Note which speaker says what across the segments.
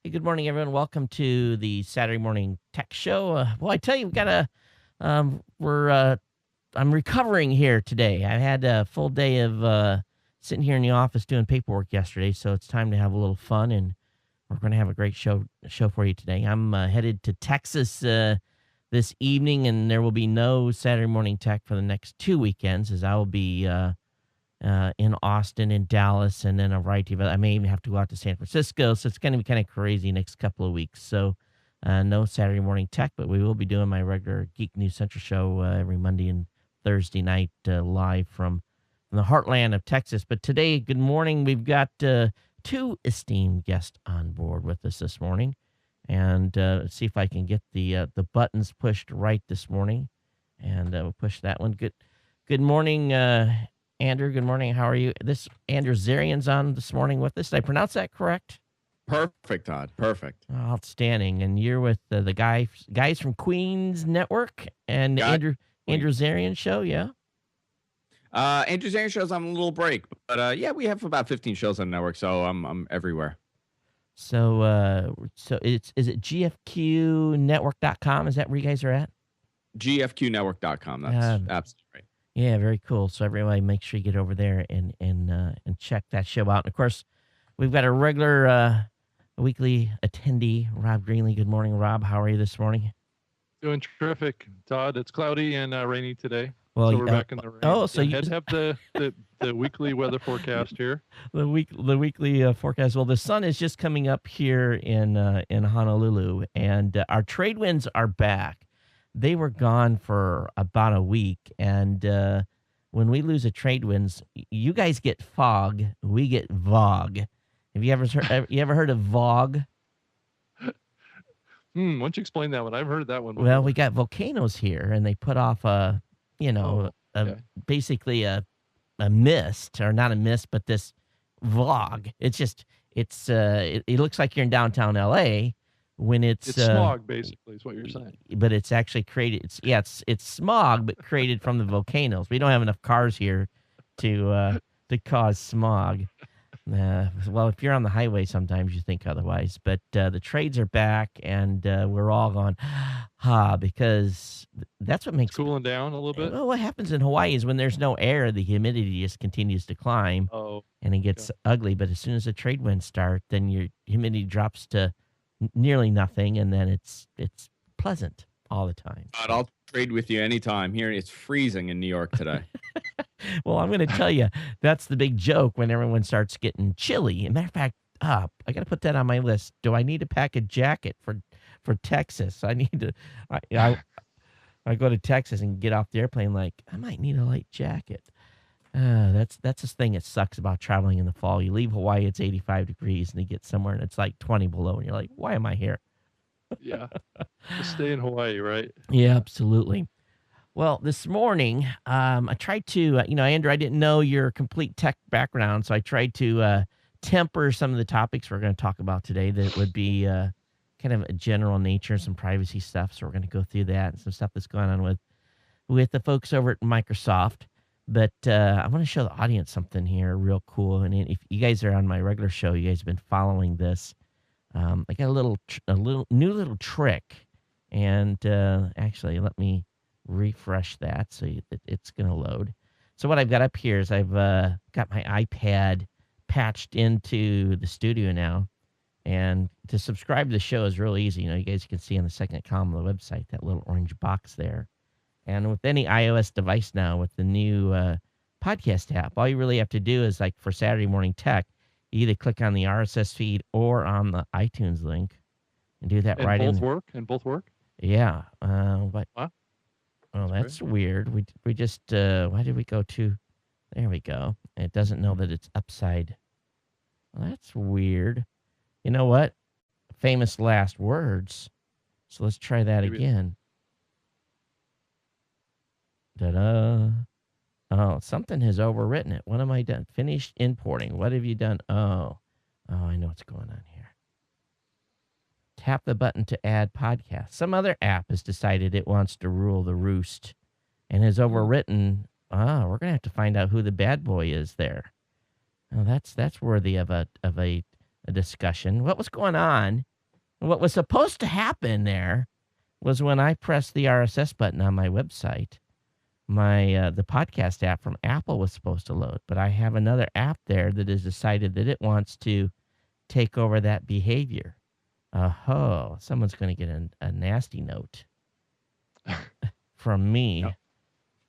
Speaker 1: Hey, good morning, everyone. Welcome to the Saturday Morning Tech Show. Well, I tell you, we've got I'm recovering here today. I had a full day of sitting here in the office doing paperwork yesterday, so it's time to have a little fun, and we're going to have a great show for you today. I'm headed to Texas this evening, and there will be no Saturday Morning Tech for the next 2 weekends, as I will be in Austin, in Dallas, and then a variety of other. I may even have to go out to San Francisco, so it's going to be kind of crazy next couple of weeks. So, no Saturday morning tech, but we will be doing my regular Geek News Central show every Monday and Thursday night live from the heartland of Texas. But today, good morning. We've got two esteemed guests on board with us this morning, and see if I can get the buttons pushed right this morning, and we'll push that one. Good morning. Andrew, good morning. How are you? This Andrew Zarian's on this morning with us. Did I pronounce that correct?
Speaker 2: Perfect, Todd. Perfect.
Speaker 1: Outstanding. And you're with the guys from Queens Network and
Speaker 2: Got
Speaker 1: Andrew Zarian show, yeah?
Speaker 2: Andrew Zarian shows on a little break, but yeah, we have about 15 shows on the network, so I'm everywhere.
Speaker 1: So is it gfqnetwork.com? Is that where you guys are at?
Speaker 2: gfqnetwork.com. That's absolutely right.
Speaker 1: Yeah, very cool. So everybody, make sure you get over there and check that show out. And of course, we've got a regular weekly attendee, Rob Greenlee. Good morning, Rob. How are you this morning?
Speaker 3: Doing terrific, Todd. It's cloudy and rainy today.
Speaker 1: Well,
Speaker 3: so we're back in the rain.
Speaker 1: Oh, so you
Speaker 3: have the weekly weather forecast here.
Speaker 1: The weekly forecast. Well, the sun is just coming up here in Honolulu, and our trade winds are back. They were gone for about a week, and when we lose a trade winds, you guys get fog, we get VOG. Have you ever heard of VOG?
Speaker 3: Why don't you explain that one? I've heard that one before.
Speaker 1: Well, we got volcanoes here, and they put off basically a mist, or not a mist, but this VOG. It looks like you're in downtown LA. When it's
Speaker 3: smog, basically, is what you're saying.
Speaker 1: But it's actually created. It's smog, but created from the volcanoes. We don't have enough cars here to cause smog. Well, if you're on the highway, sometimes you think otherwise. But the trades are back, and we're all going, because that's what makes
Speaker 3: it's cooling down a little bit.
Speaker 1: Well, what happens in Hawaii is when there's no air, the humidity just continues to climb, and it gets ugly. But as soon as the trade winds start, then your humidity drops to nearly nothing, and then it's pleasant all the time.
Speaker 2: I'll trade with you anytime. Here it's freezing in New York today.
Speaker 1: Well, I'm going to tell you, that's the big joke when everyone starts getting chilly. As a matter of fact, I got to put that on my list. Do I need to pack a jacket for Texas? I need to. I go to Texas and get off the airplane like I might need a light jacket. That's the thing that sucks about traveling in the fall. You leave Hawaii, it's 85 degrees, and you get somewhere and it's like 20 below, and you're like, why am I here?
Speaker 3: Yeah. Just stay in Hawaii, right?
Speaker 1: Yeah, absolutely. Well, this morning, I tried to, Andrew, I didn't know your complete tech background, so I tried to temper some of the topics we're going to talk about today that would be kind of a general nature, some privacy stuff. So we're going to go through that and some stuff that's going on with the folks over at Microsoft. But I want to show the audience something here real cool. And if you guys are on my regular show, you guys have been following this. I got a new little trick. And actually, let me refresh that so it's going to load. So what I've got up here is I've got my iPad patched into the studio now. And to subscribe to the show is really easy. You guys can see on the second column of the website, that little orange box there. And with any iOS device now, with the new podcast app, all you really have to do is, like for Saturday Morning Tech, you either click on the RSS feed or on the iTunes link and do that
Speaker 3: and
Speaker 1: right in.
Speaker 3: And both work?
Speaker 1: Yeah. But
Speaker 3: huh?
Speaker 1: That's weird. We just, why did we go to, there we go. It doesn't know that it's upside. Well, that's weird. You know what? Famous last words. So let's try that again. Ta-da. Oh, something has overwritten it. What am I done? Finished importing. What have you done? Oh, I know what's going on here. Tap the button to add podcast. Some other app has decided it wants to rule the roost and has overwritten. We're going to have to find out who the bad boy is there. Oh, that's worthy of a discussion. What was going on What was supposed to happen there was when I pressed the RSS button on my website, the podcast app from Apple was supposed to load, but I have another app there that has decided that it wants to take over that behavior. Oh, someone's going to get a nasty note from me.
Speaker 3: Yep.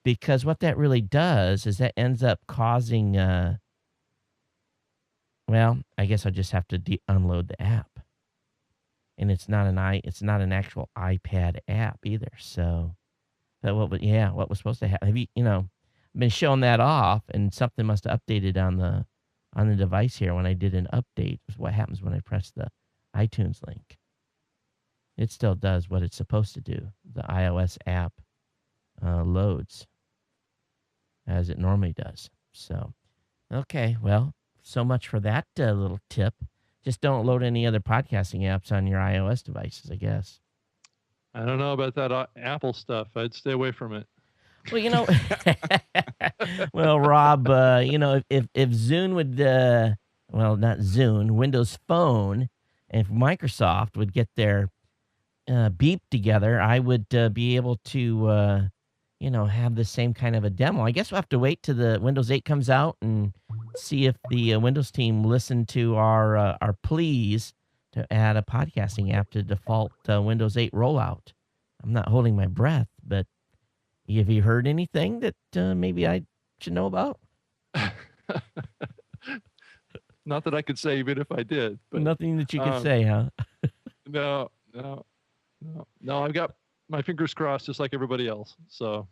Speaker 1: Because what that really does is that ends up causing, well, I guess I just have to unload the app. And it's not an actual iPad app either. So, what was supposed to happen? Have been showing that off, and something must have updated on the device here when I did an update. What happens when I press the iTunes link? It still does what it's supposed to do. The iOS app loads as it normally does. So, okay, well, so much for that little tip. Just don't load any other podcasting apps on your iOS devices, I guess.
Speaker 3: I don't know about that Apple stuff. I'd stay away from it.
Speaker 1: Well, well, Rob, if Zune would, well, not Zune, Windows Phone, and if Microsoft would get their beep together, I would be able to, have the same kind of a demo. I guess we'll have to wait till the Windows 8 comes out and see if the Windows team listened to our pleas to add a podcasting app to default Windows 8 rollout. I'm not holding my breath, but have you heard anything that maybe I should know about?
Speaker 3: Not that I could say, even if I did. But,
Speaker 1: nothing that you could say, huh?
Speaker 3: No. I've got my fingers crossed, just like everybody else. So,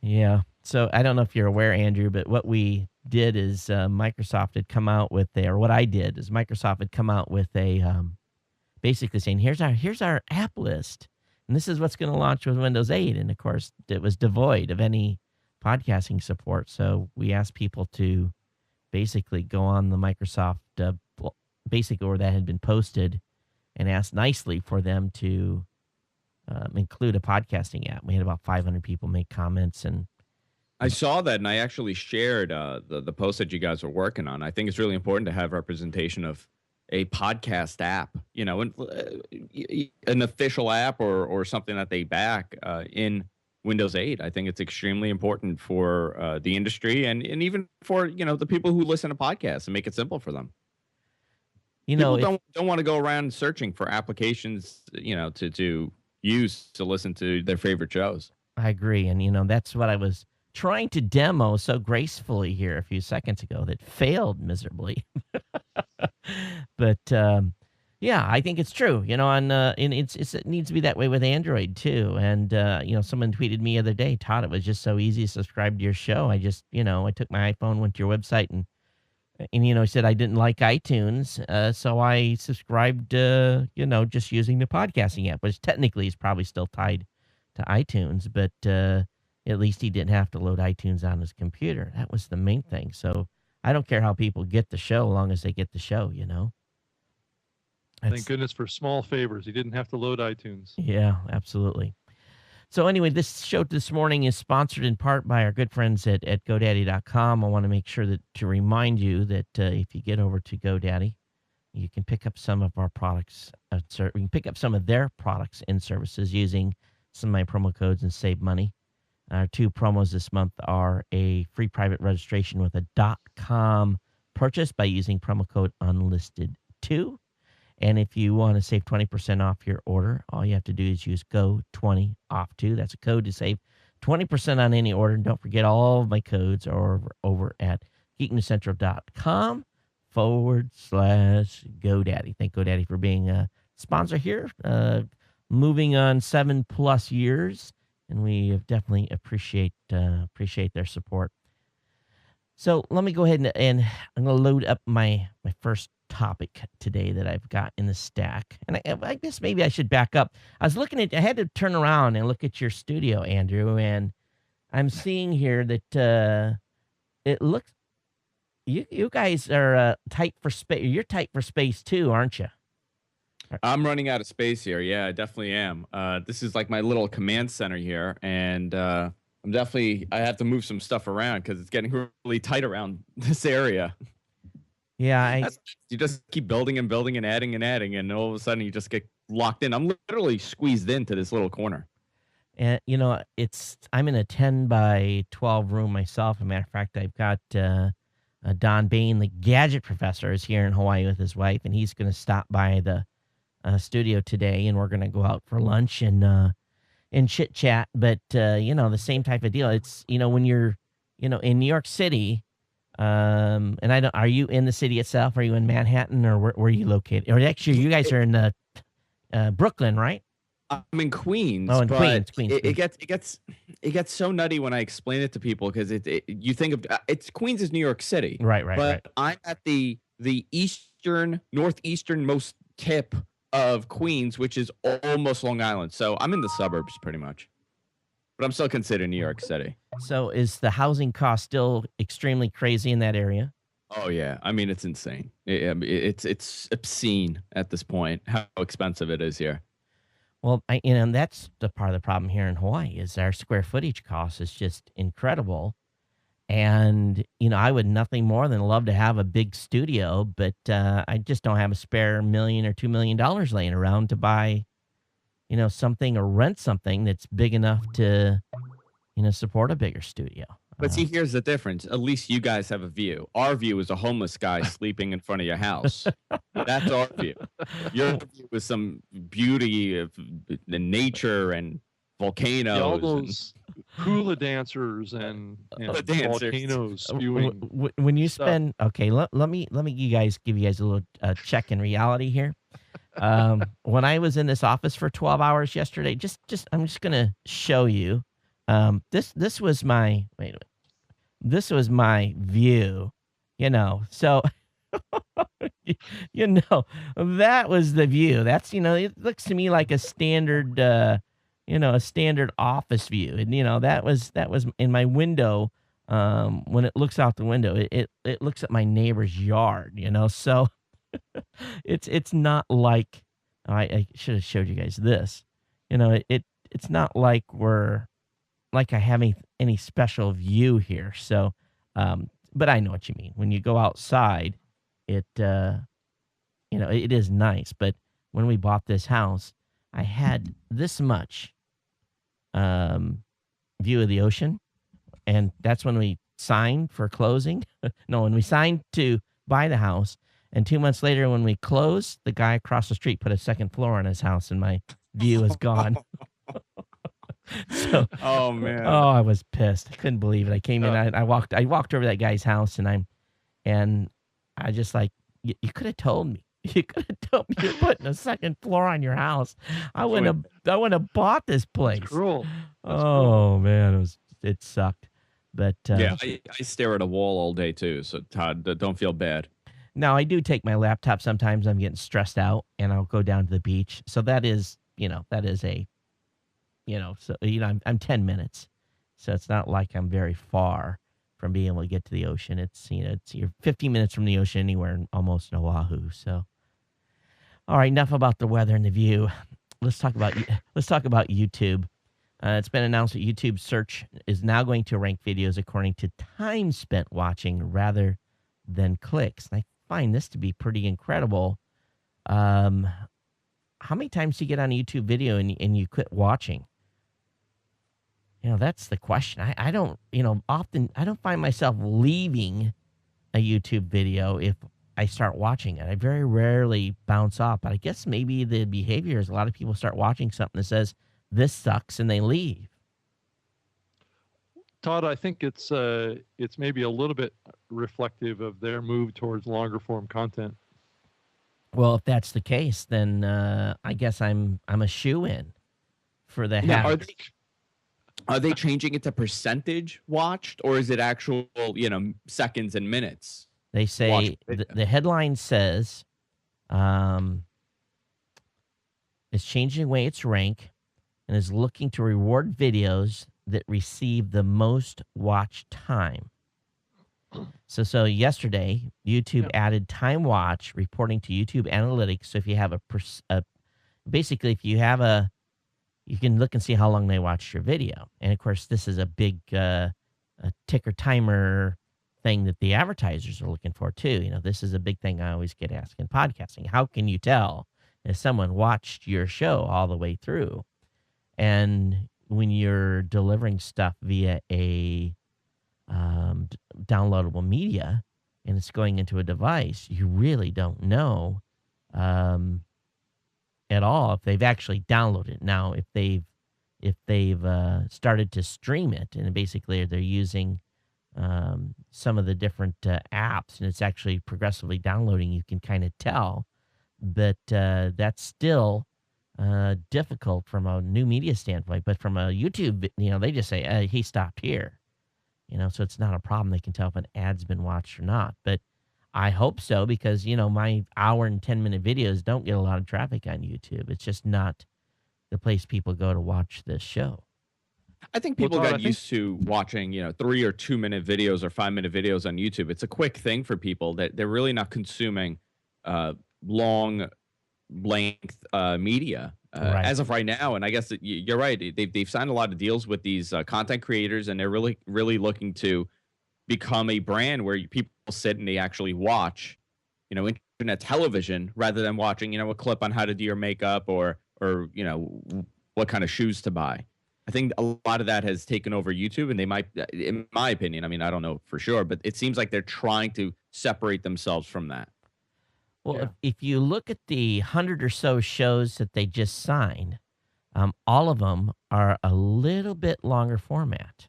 Speaker 1: Yeah. So I don't know if you're aware, Andrew, but what we did is Microsoft had come out with what I did is Microsoft had come out with basically saying, here's our app list, and this is what's going to launch with Windows 8. And of course, it was devoid of any podcasting support. So we asked people to basically go on the Microsoft, basically where that had been posted, and asked nicely for them to include a podcasting app. We had about 500 people make comments, and
Speaker 2: I saw that, and I actually shared the post that you guys were working on. I think it's really important to have representation of a podcast app, an official app or something that they back in Windows 8. I think it's extremely important for the industry and even for the people who listen to podcasts, and make it simple for them. People don't want to go around searching for applications, to use to listen to their favorite shows.
Speaker 1: I agree, and that's what I was trying to demo so gracefully here a few seconds ago that failed miserably. But yeah, I think it's true. And it needs to be that way with Android too. And someone tweeted me the other day, Todd, it was just so easy to subscribe to your show. I just I took my iPhone, went to your website, and said I didn't like iTunes, so I subscribed, just using the podcasting app, which technically is probably still tied to iTunes, but at least he didn't have to load iTunes on his computer. That was the main thing. So I don't care how people get the show, as long as they get the show,
Speaker 3: Thank goodness for small favors. He didn't have to load iTunes.
Speaker 1: Yeah, absolutely. So anyway, this show this morning is sponsored in part by our good friends at GoDaddy.com. I want to make sure to remind you that if you get over to GoDaddy, you can pick up some of our products. You can pick up some of their products and services using some of my promo codes and save money. Our two promos this month are a free private registration with a .com purchase by using promo code unlisted2. And if you want to save 20% off your order, all you have to do is use GO20OFF2. That's a code to save 20% on any order. And don't forget, all of my codes are over at geeknewscentral.com/GoDaddy. Thank GoDaddy for being a sponsor here. Moving on 7+ years, and we definitely appreciate their support. So let me go ahead and I'm going to load up my first topic today that I've got in the stack. And I guess maybe I should back up. I had to turn around and look at your studio, Andrew, and I'm seeing here that it looks, you guys are tight for space. You're tight for space too, aren't you?
Speaker 2: I'm running out of space here. Yeah, I definitely am. This is like my little command center here, and I have to move some stuff around because it's getting really tight around this area.
Speaker 1: Yeah,
Speaker 2: you just keep building and building and adding, and all of a sudden you just get locked in. I'm literally squeezed into this little corner.
Speaker 1: And I'm in a 10 by 12 room myself. As a matter of fact, I've got Don Bain, the gadget professor, is here in Hawaii with his wife, and he's going to stop by the studio today, and we're going to go out for lunch and chit chat. But the same type of deal. It's when you're in New York City. And I don't. Are you in the city itself? Are you in Manhattan, or where are you located? Or actually, you guys are in Brooklyn, right?
Speaker 2: I'm in Queens,
Speaker 1: Oh, in
Speaker 2: but
Speaker 1: Queens.
Speaker 2: it gets so nutty when I explain it to people because you think of it's Queens is New York City,
Speaker 1: Right, right, right.
Speaker 2: but I'm at the northeasternmost tip of Queens, which is almost Long Island. So I'm in the suburbs pretty much, but I'm still considered New York City.
Speaker 1: So is the housing cost still extremely crazy in that area?
Speaker 2: Oh yeah, I mean it's insane. It's obscene at this point how expensive it is here.
Speaker 1: Well, and that's the part of the problem here in Hawaii is our square footage cost is just incredible. And, I would nothing more than love to have a big studio, but I just don't have a spare $1 million or $2 million laying around to buy, something or rent something that's big enough to, support a bigger studio.
Speaker 2: But see, here's the difference. At least you guys have a view. Our view is a homeless guy sleeping in front of your house. That's our view. Your view is some beauty of the nature and volcanoes.
Speaker 3: All those hula dancers and volcanoes spewing.
Speaker 1: When you
Speaker 3: stuff.
Speaker 1: spend, okay, let me give you guys a little check in reality here. When I was in this office for 12 hours yesterday, I'm just gonna show you. This was my this was my view, So that was the view. That's it looks to me like a standard a standard office view, and that was in my window. When it looks out the window, it looks at my neighbor's yard, So it's not like I should have showed you guys this. It's not like I have any special view here. So, but I know what you mean. When you go outside, it is nice. But when we bought this house, I had this much view of the ocean, and that's when we signed for closing. No, when we signed to buy the house, and 2 months later, when we closed, the guy across the street put a second floor on his house, and my view is gone. So,
Speaker 2: oh man,
Speaker 1: I was pissed. I couldn't believe it. I came in. I walked over to that guy's house, and I just like, you could have told me. You could have told me you're putting a second floor on your house. I wouldn't have bought this place.
Speaker 3: That's cruel.
Speaker 1: Man, it sucked. But
Speaker 2: yeah, I stare at a wall all day too. So Todd, don't feel bad.
Speaker 1: Now I do take my laptop sometimes. I'm getting stressed out, and I'll go down to the beach. So that is a. I'm 10 minutes, so it's not like I'm very far from being able to get to the ocean. You're 15 minutes from the ocean anywhere, almost in Oahu. So, all right, enough about the weather and the view. Let's talk about YouTube. It's been announced that YouTube search is now going to rank videos according to time spent watching rather than clicks. And I find this to be pretty incredible. How many times do you get on a YouTube video and you quit watching? That's the question. I don't, often I don't find myself leaving a YouTube video if I start watching it. I very rarely bounce off, but I guess maybe the behavior is a lot of people start watching something that says this sucks and they leave.
Speaker 3: Todd, I think it's maybe a little bit reflective of their move towards longer form content.
Speaker 1: Well, if that's the case, then I guess I'm a shoe-in for the hack.
Speaker 2: Are they changing it to percentage watched, or is it actual, seconds and minutes?
Speaker 1: They say the headline says it's changing the way it's ranked and is looking to reward videos that receive the most watch time. So yesterday, YouTube added time watch reporting to YouTube Analytics. So if you have basically if you have you can look and see how long they watched your video. And of course, this is a big a ticker timer thing that the advertisers are looking for too. This is a big thing I always get asked in podcasting. How can you tell if someone watched your show all the way through. And when you're delivering stuff via a downloadable media and it's going into a device, you really don't know um, at all if they've actually downloaded it. Now, if they've started to stream it and basically they're using some of the different apps and it's actually progressively downloading, you can kind of tell. But that's still difficult from a new media standpoint. But from a YouTube, they just say, he stopped here. So it's not a problem. They can tell if an ad's been watched or not. But I hope so because, my hour and 10-minute videos don't get a lot of traffic on YouTube. It's just not the place people go to watch this show.
Speaker 2: I think
Speaker 3: Well,
Speaker 2: people
Speaker 3: Todd,
Speaker 2: got used to watching, 3 or 2 minute videos or 5 minute videos on YouTube. It's a quick thing for people that they're really not consuming long length media
Speaker 1: Right.
Speaker 2: as of right now. And I guess that you're right. They've signed a lot of deals with these content creators, and they're really looking to become a brand where people sit and they actually watch, internet television rather than watching, a clip on how to do your makeup or what kind of shoes to buy. I think a lot of that has taken over YouTube, and they might, in my opinion, I mean, I don't know for sure, but it seems like they're trying to separate themselves from that.
Speaker 1: Well,
Speaker 3: Yeah.
Speaker 1: if you look at the 100 or so shows that they just signed, all of them are a little bit longer format.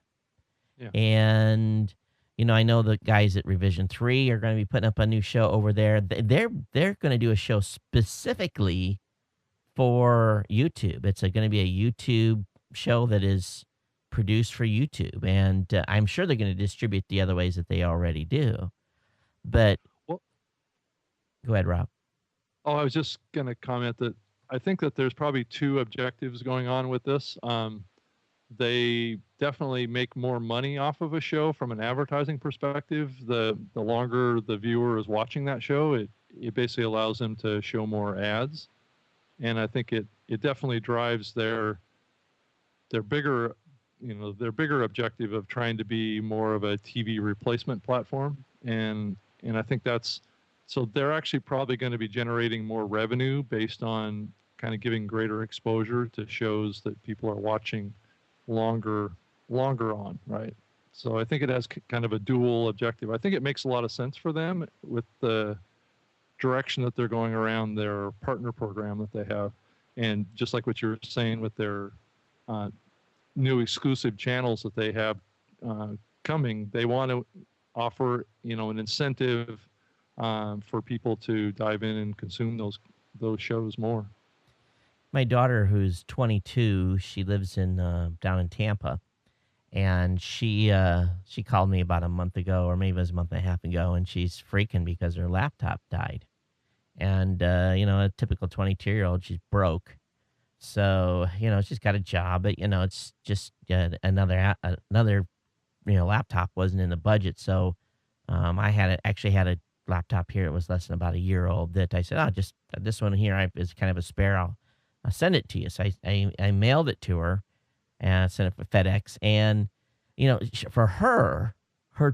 Speaker 3: Yeah.
Speaker 1: And, I know the guys at Revision 3 are going to be putting up a new show over there. They're going to do a show specifically for YouTube. It's going to be a YouTube show that is produced for YouTube. And I'm sure they're going to distribute the other ways that they already do. But
Speaker 3: Well,
Speaker 1: go ahead, Rob.
Speaker 3: I was just going to comment that I think that there's probably two objectives going on with this. They definitely make more money off of a show from an advertising perspective. The longer the viewer is watching that show, it basically allows them to show more ads. And I think it definitely drives their bigger objective of trying to be more of a TV replacement platform. And I think so they're actually probably going to be generating more revenue based on kind of giving greater exposure to shows that people are watching longer on, right? So I think it has kind of a dual objective. I think it makes a lot of sense for them with the direction that they're going around their partner program that they have. And just like what you're saying with their new exclusive channels that they have coming, they want to offer, an incentive for people to dive in and consume those shows more.
Speaker 1: My daughter, who's 22, she lives in down in Tampa, and she called me about a month ago, or maybe it was a month and a half ago, and she's freaking because her laptop died. And a typical 22-year-old, she's broke, so she's got a job, but it's just another laptop wasn't in the budget, so I actually had a laptop here. It was less than about a year old that I said, just this one here is kind of a spare. I'll send it to you. So I mailed it to her and sent it for FedEx. And, for her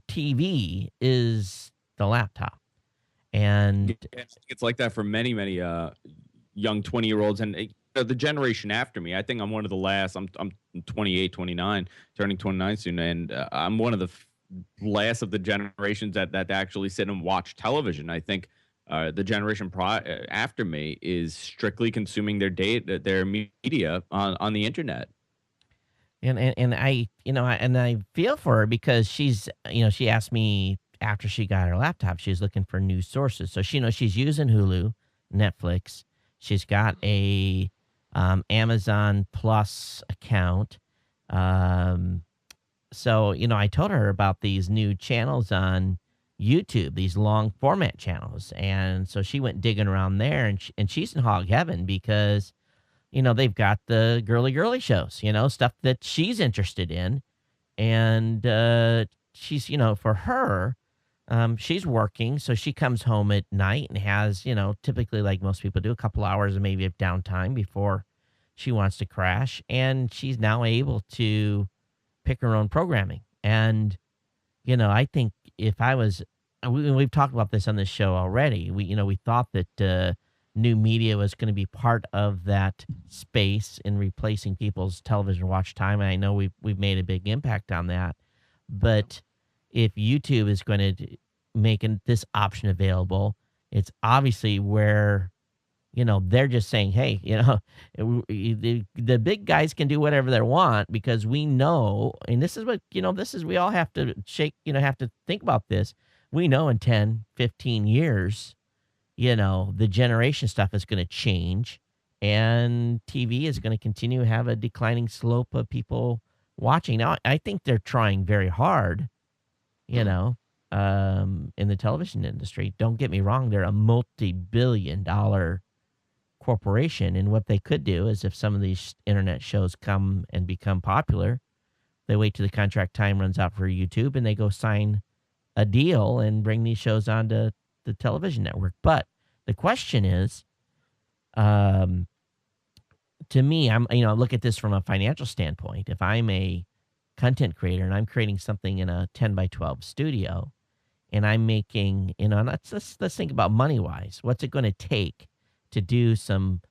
Speaker 1: TV is the laptop. And
Speaker 2: It's like that for many, many young 20-year-olds and the generation after me. I think I'm one of the last. I'm 28, 29, turning 29 soon. And I'm one of the last of the generations that actually sit and watch television. I think the generation after me is strictly consuming their media on the internet.
Speaker 1: And I feel for her because she's, she asked me after she got her laptop, she's looking for new sources. So she's using Hulu, Netflix. She's got a Amazon Plus account. So, I told her about these new channels on YouTube, these long format channels. And so she went digging around there, and she's in hog heaven because, they've got the girly shows, stuff that she's interested in. And she's, for her, she's working. So she comes home at night and has, typically like most people do, a couple hours of maybe of downtime before she wants to crash. And she's now able to pick her own programming. And, I think if I was, we've talked about this on this show already. We thought that, new media was going to be part of that space in replacing people's television watch time. And I know we've made a big impact on that. But if YouTube is going to make this option available, it's obviously where, they're just saying, hey, the big guys can do whatever they want because we know, and this is what, we all have to have to think about this. We know in 10, 15 years, the generation stuff is going to change and TV is going to continue to have a declining slope of people watching. Now, I think they're trying very hard, in the television industry. Don't get me wrong. They're a multi-billion-dollar corporation. And what they could do is if some of these internet shows come and become popular, they wait till the contract time runs out for YouTube and they go sign a deal and bring these shows onto the television network. But the question is, to me, look at this from a financial standpoint. If I'm a content creator and I'm creating something in a 10 by 12 studio and I'm making, let's think about money wise. What's it going to take to do some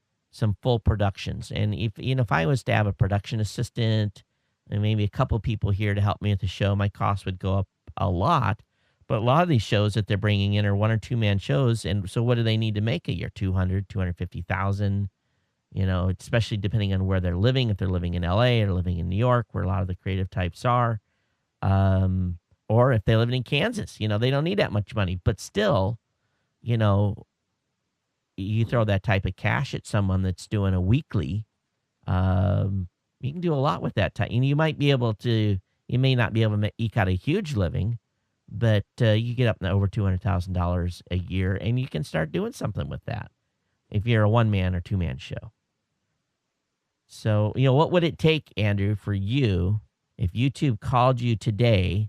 Speaker 1: full productions? And if I was to have a production assistant and maybe a couple people here to help me with the show, my cost would go up a lot. But a lot of these shows that they're bringing in are 1 or 2 man shows. And so what do they need to make a year? 200, 250,000, especially depending on where they're living. If they're living in LA or living in New York, where a lot of the creative types are, or if they live in Kansas, they don't need that much money, but still, you throw that type of cash at someone that's doing a weekly, you can do a lot with that type. And you may not be able to eke out a huge living, but you get up to over $200,000 a year, and you can start doing something with that if you're a 1 man or 2 man show. So, what would it take, Andrew, for you if YouTube called you today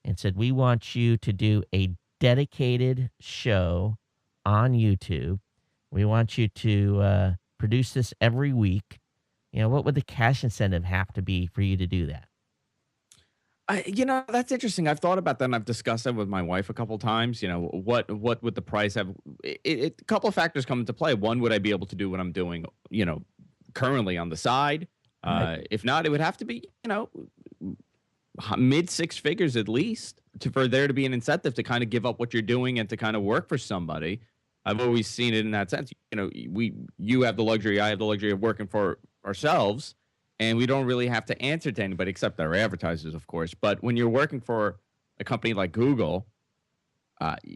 Speaker 1: and said, we want you to do a dedicated show on YouTube. We want you to produce this every week. What would the cash incentive have to be for you to do that?
Speaker 2: That's interesting. I've thought about that and I've discussed that with my wife a couple times. What would the price have? A couple of factors come into play. One, would I be able to do what I'm doing, currently on the side?
Speaker 1: Right.
Speaker 2: If not, it would have to be, mid 6 figures at least for there to be an incentive to kind of give up what you're doing and to kind of work for somebody. I've always seen it in that sense. You have the luxury, I have the luxury of working for ourselves, and we don't really have to answer to anybody except our advertisers, of course. But when you're working for a company like Google,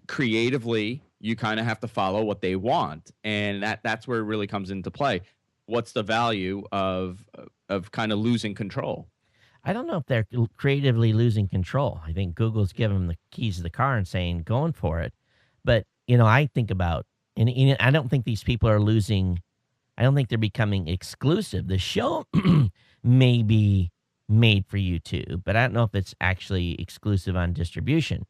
Speaker 2: creatively, you kind of have to follow what they want, and that's where it really comes into play. What's the value of kind of losing control?
Speaker 1: I don't know if they're creatively losing control. I think Google's giving them the keys to the car and saying, going for it. But, I think about, and I don't think these people are losing, I don't think they're becoming exclusive. The show may be made for YouTube, but I don't know if it's actually exclusive on distribution.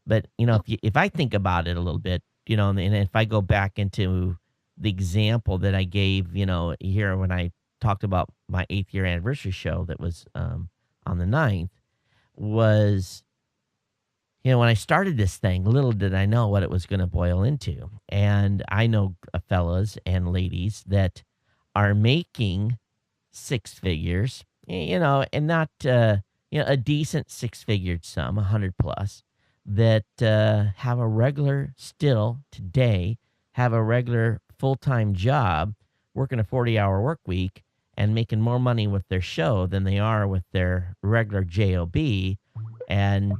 Speaker 1: But, if I think about it a little bit, and if I go back into the example that I gave, here when I talked about my 8th year anniversary show that was on the 9th, was, when I started this thing, little did I know what it was going to boil into. And I know fellas and ladies that are making 6 figures, and not, a decent 6-figured sum, 100 plus, that have a regular, still today, have a regular full-time job, working a 40-hour work week, and making more money with their show than they are with their regular job. And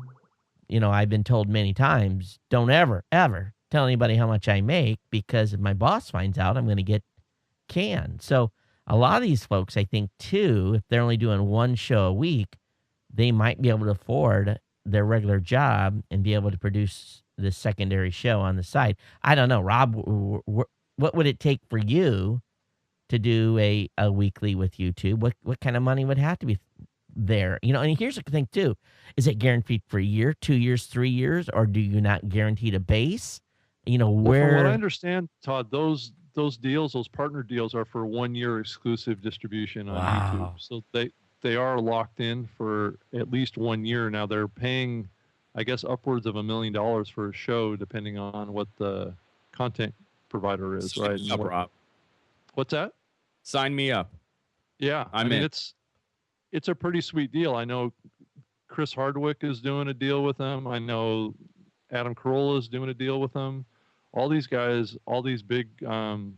Speaker 1: I've been told many times, don't ever tell anybody how much I make, because if my boss finds out, I'm going to get canned. So a lot of these folks, I think too, if they're only doing 1 show a week, they might be able to afford their regular job and be able to produce this secondary show on the side. I don't know, Rob, what would it take for you to do a weekly with YouTube? What kind of money would have to be there? And here's the thing too. Is it guaranteed for a year, 2 years, 3 years, or do you not guarantee a base?
Speaker 3: Well, from what I understand, Todd, those deals, those partner deals are for 1 year exclusive distribution on YouTube. So they are locked in for at least 1 year. Now they're paying, I guess, upwards of $1 million for a show, depending on what the content provider is, right? And
Speaker 2: Up, Rob.
Speaker 3: What's that?
Speaker 2: Sign me up.
Speaker 3: Yeah, I mean, it's a pretty sweet deal. I know Chris Hardwick is doing a deal with them. I know Adam Carolla is doing a deal with them. All these guys, all these big kind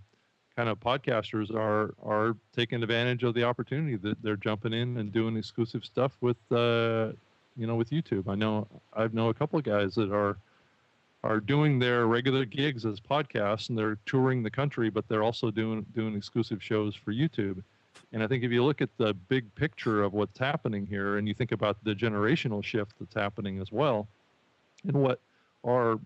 Speaker 3: of podcasters are taking advantage of the opportunity that they're jumping in and doing exclusive stuff with with YouTube. I know a couple of guys that are doing their regular gigs as podcasts, and they're touring the country, but they're also doing exclusive shows for YouTube. And I think if you look at the big picture of what's happening here, and you think about the generational shift that's happening as well, and what our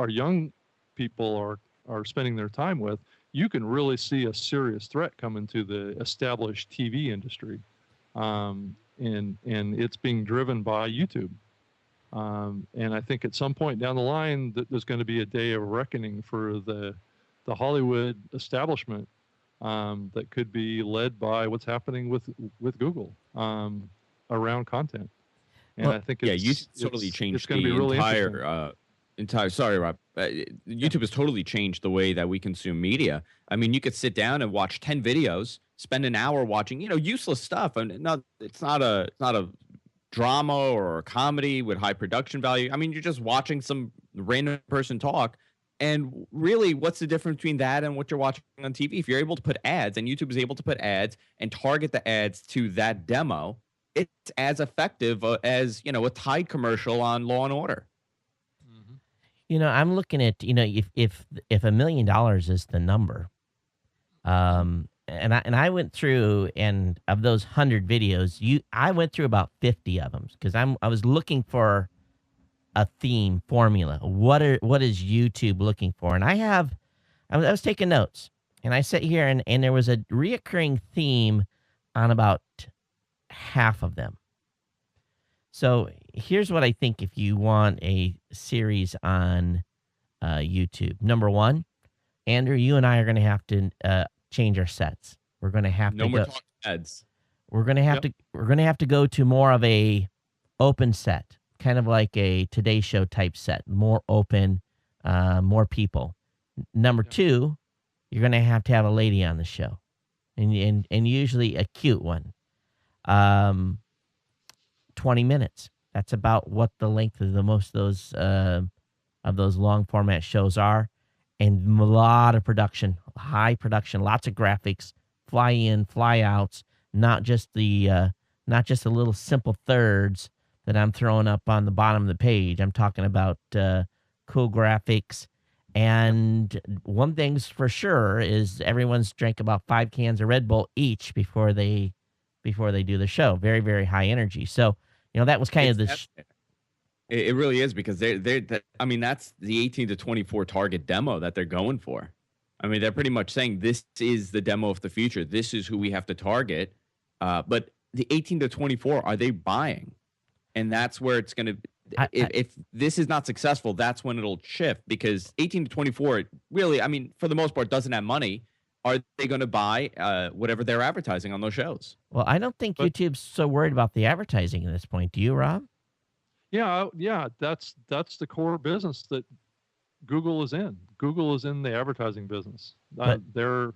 Speaker 3: young people are spending their time with, you can really see a serious threat coming to the established TV industry, and it's being driven by YouTube. And I think at some point down the line, that there's going to be a day of reckoning for the Hollywood establishment, that could be led by what's happening with Google around content. And I think
Speaker 2: YouTube totally changed the
Speaker 3: really
Speaker 2: entire. Sorry, Rob. YouTube has totally changed the way that we consume media. I mean, you could sit down and watch 10 videos, spend an hour watching, useless stuff, and it's not a drama or a comedy with high production value. I mean, you're just watching some random person talk. And really, what's the difference between that and what you're watching on TV? If you're able to put ads, and YouTube is able to put ads and target the ads to that demo, it's as effective as, a Tide commercial on Law and Order.
Speaker 1: I'm looking at, if $1 million is the number, and I went through, and of those 100 videos, I went through about 50 of them because I was looking for a theme formula. What is YouTube looking for? And I was taking notes, and I sat here, and there was a reoccurring theme on about half of them. So here's what I think if you want a series on YouTube. Number one, Andrew, you and I are going to have to change our sets. We're going to have
Speaker 2: no more talk ads.
Speaker 1: We're going to have to go to more of a open set, kind of like a Today Show type set, more open, more people. Number two, you're going to have a lady on the show, and usually a cute one. 20 minutes. That's about what the length of most of those long format shows are, and a lot of production, high production, lots of graphics, fly in, fly outs, not just the little simple thirds that I'm throwing up on the bottom of the page. I'm talking about cool graphics. And one thing's for sure is everyone's drank about 5 cans of Red Bull each before they do the show. Very, very high energy. So, that was kind of the...
Speaker 2: It really is, because I mean, that's the 18 to 24 target demo that they're going for. I mean, they're pretty much saying this is the demo of the future. This is who we have to target. But the 18 to 24, are they buying? And that's where it's going to... If this is not successful, that's when it'll shift, because 18 to 24, really, I mean, for the most part, doesn't have money. Are they going to buy whatever they're advertising on those shows?
Speaker 1: Well, I don't think YouTube's so worried about the advertising at this point. Do you, Rob?
Speaker 3: Yeah, that's the core business that Google is in. Google is in the advertising business. Their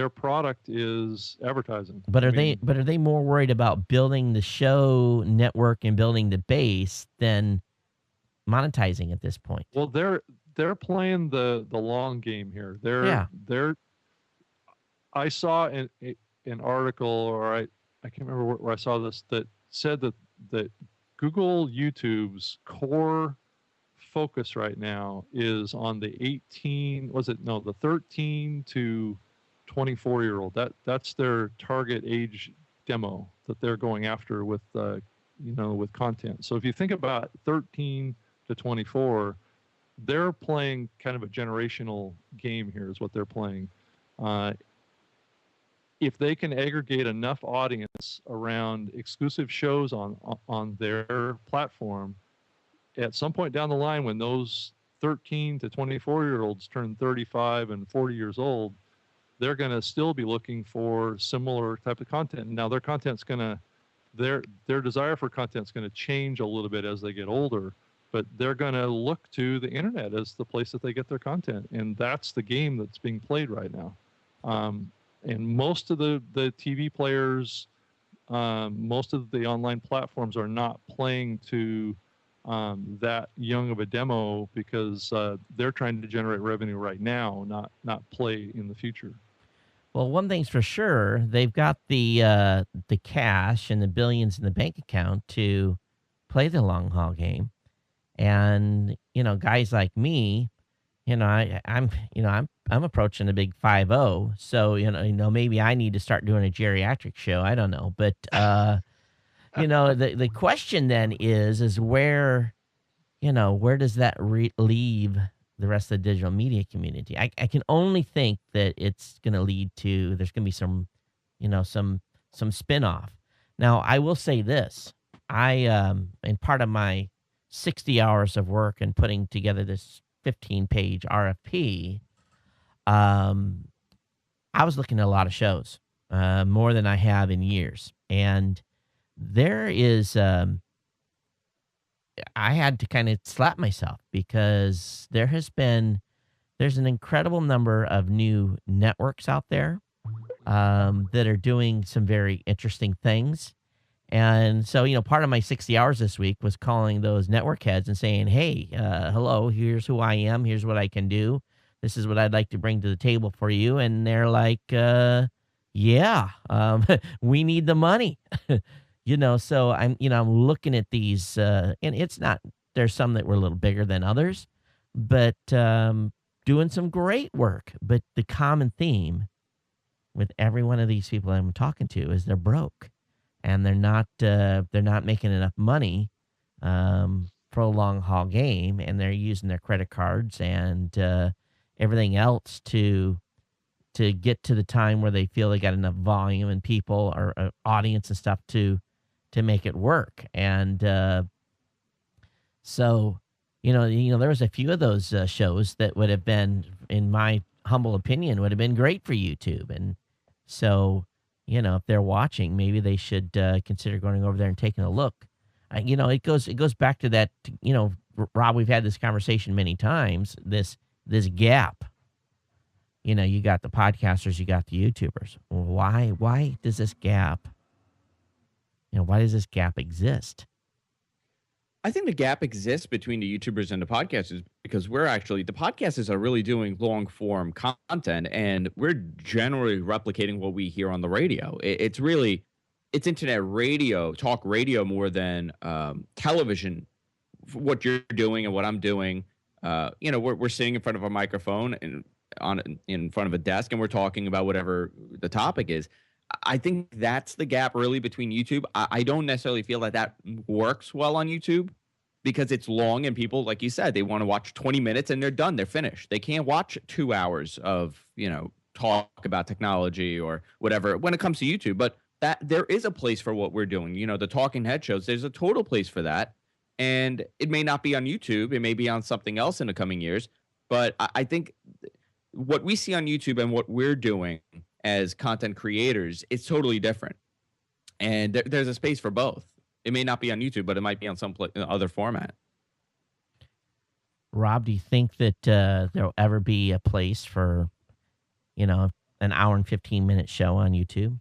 Speaker 3: product is advertising.
Speaker 1: But are they more worried about building the show network and building the base than monetizing at this point?
Speaker 3: Well, they're playing the long game here. I saw an article, or I can't remember where I saw this, that said that Google YouTube's core focus right now is on the 13 to 24-year-old. That's their target age demo that they're going after with with content. So if you think about 13 to 24, they're playing kind of a generational game here is what they're playing. If they can aggregate enough audience around exclusive shows on their platform, at some point down the line, when those 13 to 24-year-olds turn 35 and 40 years old, they're going to still be looking for similar type of content. Now, their content's going to, their desire for content's going to change a little bit as they get older, but they're going to look to the internet as the place that they get their content, and that's the game that's being played right now. And most of the TV players, most of the online platforms are not playing to that young of a demo, because they're trying to generate revenue right now, not play in the future.
Speaker 1: Well, one thing's for sure, they've got the cash and the billions in the bank account to play the long haul game. And, guys like me, I'm approaching the big 50. So, maybe I need to start doing a geriatric show. I don't know. But the question then is where does that leave the rest of the digital media community? I can only think that it's going to lead to, there's going to be some spinoff. Now, I will say this. In part of my 60 hours of work and putting together this 15-page RFP, I was looking at a lot of shows, more than I have in years. And there is, I had to kind of slap myself, because there's an incredible number of new networks out there that are doing some very interesting things. And so, part of my 60 hours this week was calling those network heads and saying, hey, hello, here's who I am. Here's what I can do. This is what I'd like to bring to the table for you. And they're like, yeah, we need the money. So I'm looking at these, and it's not, there's some that were a little bigger than others, but doing some great work. But the common theme with every one of these people I'm talking to is they're broke. And they're not making enough money for a long haul game, and they're using their credit cards and everything else to get to the time where they feel they got enough volume and people or audience and stuff to make it work. And so there was a few of those shows that would have been, in my humble opinion, would have been great for YouTube. And so, if they're watching, maybe they should consider going over there and taking a look. It goes back to that. Rob, we've had this conversation many times. This gap. You got the podcasters, you got the YouTubers. Why does this gap? Why does this gap exist?
Speaker 2: I think the gap exists between the YouTubers and the podcasters because the podcasters are really doing long form content, and we're generally replicating what we hear on the radio. It's internet radio, talk radio, more than television. What you're doing and what I'm doing, we're sitting in front of a microphone and in front of a desk, and we're talking about whatever the topic is. I think that's the gap really between YouTube. I don't necessarily feel that works well on YouTube because it's long, and people, like you said, they want to watch 20 minutes and they're done. They're finished. They can't watch 2 hours of, talk about technology or whatever when it comes to YouTube. But that there is a place for what we're doing. The talking head shows, there's a total place for that. And it may not be on YouTube. It may be on something else in the coming years. But I think what we see on YouTube and what we're doing as content creators, it's totally different. And there's a space for both. It may not be on YouTube, but it might be on some other format.
Speaker 1: Rob, do you think that there'll ever be a place for, an hour and 15-minute show on YouTube?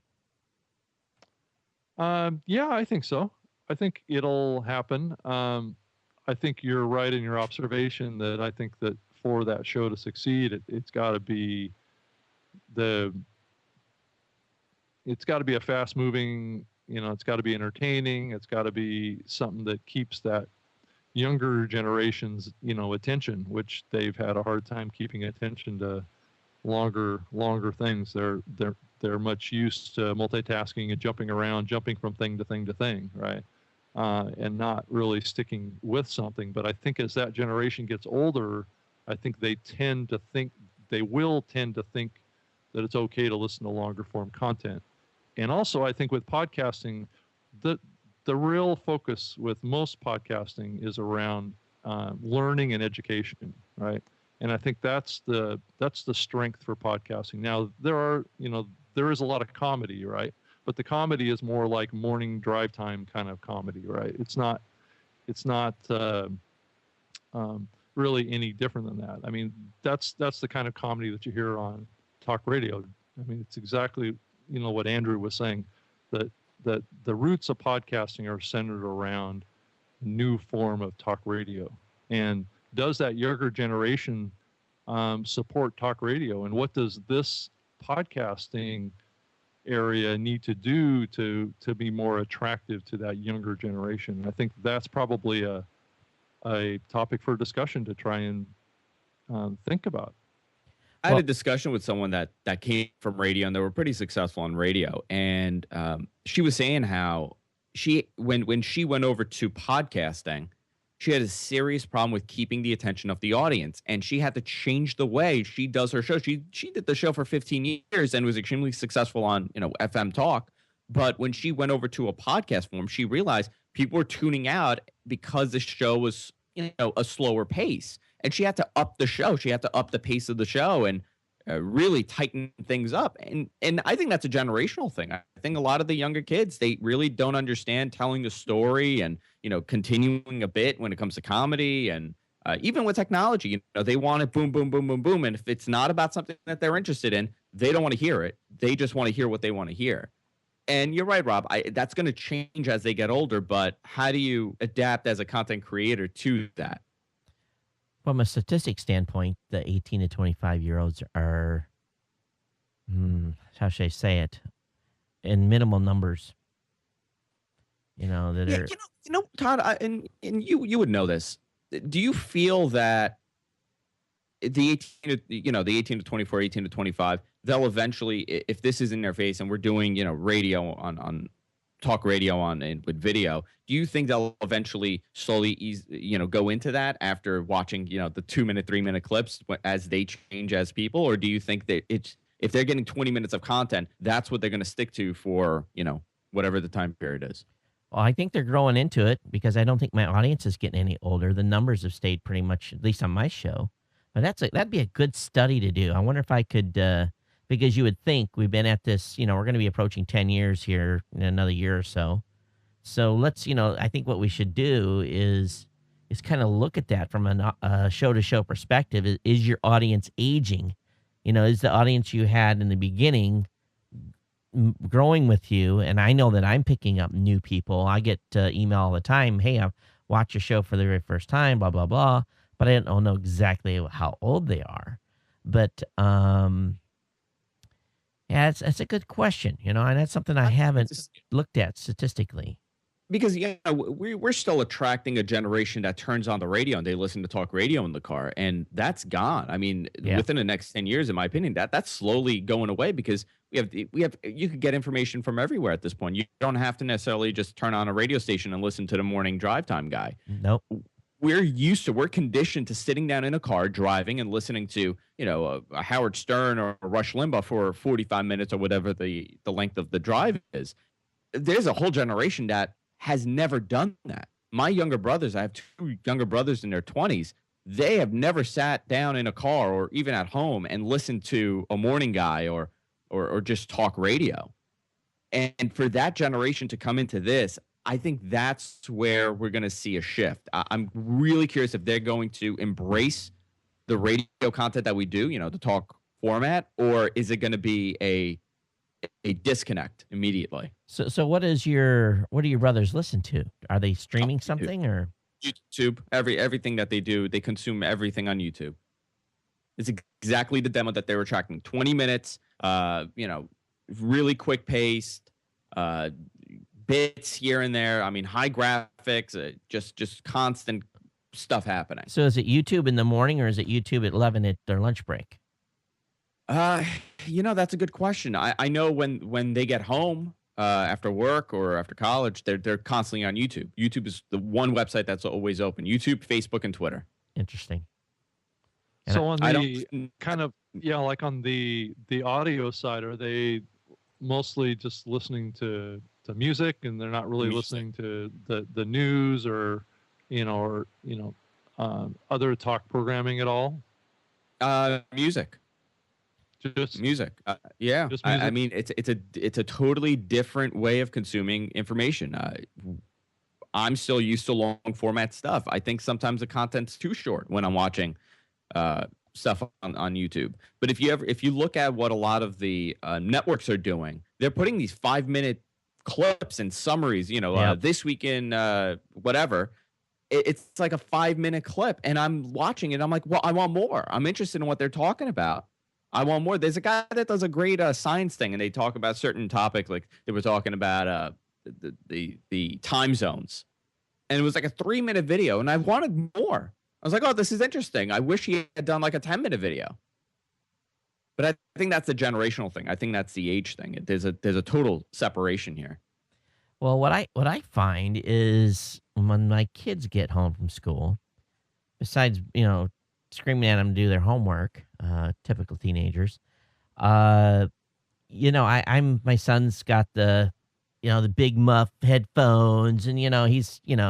Speaker 3: Yeah, I think so. I think it'll happen. I think you're right in your observation that I think that for that show to succeed, it's got to be a fast moving, it's got to be entertaining. It's got to be something that keeps that younger generation's, attention, which they've had a hard time keeping attention to longer things. They're much used to multitasking and jumping around, jumping from thing to thing to thing, right? And not really sticking with something. But I think as that generation gets older, I think they will tend to think that it's okay to listen to longer form content. And also, I think with podcasting, the real focus with most podcasting is around learning and education, right? And I think that's the strength for podcasting. Now, there is a lot of comedy, right? But the comedy is more like morning drive time kind of comedy, right? It's not really any different than that. I mean, that's the kind of comedy that you hear on talk radio. I mean, it's exactly, what Andrew was saying, that the roots of podcasting are centered around a new form of talk radio. And does that younger generation support talk radio? And what does this podcasting area need to do to be more attractive to that younger generation? And I think that's probably a topic for discussion to try and think about.
Speaker 2: I had a discussion with someone that came from radio, and they were pretty successful on radio. And she was saying how when she went over to podcasting, she had a serious problem with keeping the attention of the audience, and she had to change the way she does her show. She did the show for 15 years and was extremely successful on FM talk. But when she went over to a podcast form, she realized people were tuning out because the show was a slower pace. And she had to up the show. She had to up the pace of the show and really tighten things up. And I think that's a generational thing. I think a lot of the younger kids, they really don't understand telling the story and, continuing a bit when it comes to comedy. And even with technology, they want it boom, boom, boom, boom, boom. And if it's not about something that they're interested in, they don't want to hear it. They just want to hear what they want to hear. And you're right, Rob. That's going to change as they get older. But how do you adapt as a content creator to that?
Speaker 1: From a statistic standpoint, the 18 to 25-year-olds are, how should I say it, in minimal numbers. That are.
Speaker 2: Todd, and you would know this. Do you feel that the 18 to 24, 18 to 25, they'll eventually, if this is in their face and we're doing, radio on talk radio with video, do you think they'll eventually slowly go into that after watching the 2-minute 3-minute clips as they change as people? Or do you think that if they're getting 20 minutes of content, that's what they're going to stick to for whatever the time period is?
Speaker 1: Well, I think they're growing into it because I don't think my audience is getting any older. The numbers have stayed pretty much, at least on my show. But that'd be a good study to do. I wonder if I could, because you would think we've been at this, we're going to be approaching 10 years here in another year or so. So let's, I think what we should do is kind of look at that from a show-to-show perspective. Is your audience aging? Is the audience you had in the beginning growing with you? And I know that I'm picking up new people. I get email all the time, hey, I've watched your show for the very first time, blah, blah, blah. But I don't know exactly how old they are. But yeah, it's a good question, and that's something I haven't looked at statistically.
Speaker 2: Because we're still attracting a generation that turns on the radio and they listen to talk radio in the car, and that's gone. I mean, within the next 10 years, in my opinion, that's slowly going away because we have you could get information from everywhere at this point. You don't have to necessarily just turn on a radio station and listen to the morning drive time guy.
Speaker 1: Nope.
Speaker 2: We're conditioned to sitting down in a car, driving and listening to, a Howard Stern or a Rush Limbaugh for 45 minutes or whatever the length of the drive is. There's a whole generation that has never done that. My younger brothers, I have 2 younger brothers in their 20s. They have never sat down in a car or even at home and listened to a morning guy or just talk radio. And for that generation to come into this, I think that's where we're going to see a shift. I'm really curious if they're going to embrace the radio content that we do, the talk format, or is it going to be a disconnect immediately?
Speaker 1: So what do your brothers listen to? Are they streaming something or
Speaker 2: YouTube? Everything that they do, they consume everything on YouTube. It's exactly the demo that they were tracking. 20 minutes, really quick paced, bits here and there. I mean, high graphics, just constant stuff happening.
Speaker 1: So is it YouTube in the morning or is it YouTube at 11 at their lunch break?
Speaker 2: That's a good question. I know when they get home after work or after college, they're constantly on YouTube. YouTube is the one website that's always open. YouTube, Facebook, and Twitter.
Speaker 1: Interesting.
Speaker 3: And so on the kind of like on the audio side, are they mostly just listening to music and they're not really listening to the news or other talk programming at all?
Speaker 2: Music.
Speaker 3: Just
Speaker 2: music. Yeah.
Speaker 3: Just music?
Speaker 2: I mean, it's a totally different way of consuming information. I'm still used to long format stuff. I think sometimes the content's too short when I'm watching stuff on YouTube. But if you look at what a lot of the networks are doing, they're putting these 5-minute clips and summaries.
Speaker 1: Yep.
Speaker 2: This week in whatever. It's like a 5-minute clip, and I'm watching it. I'm like, well, I want more. I'm interested in what they're talking about. I want more. There's a guy that does a great science thing, and they talk about certain topics. Like they were talking about the time zones, and it was like a 3-minute video, and I wanted more. I was like, oh, this is interesting. I wish he had done like a 10-minute video. But I think that's a generational thing. I think that's the age thing. There's a total separation here.
Speaker 1: Well, what I find is when my kids get home from school, besides, screaming at them to do their homework, typical teenagers, my son's got the big muff headphones, and,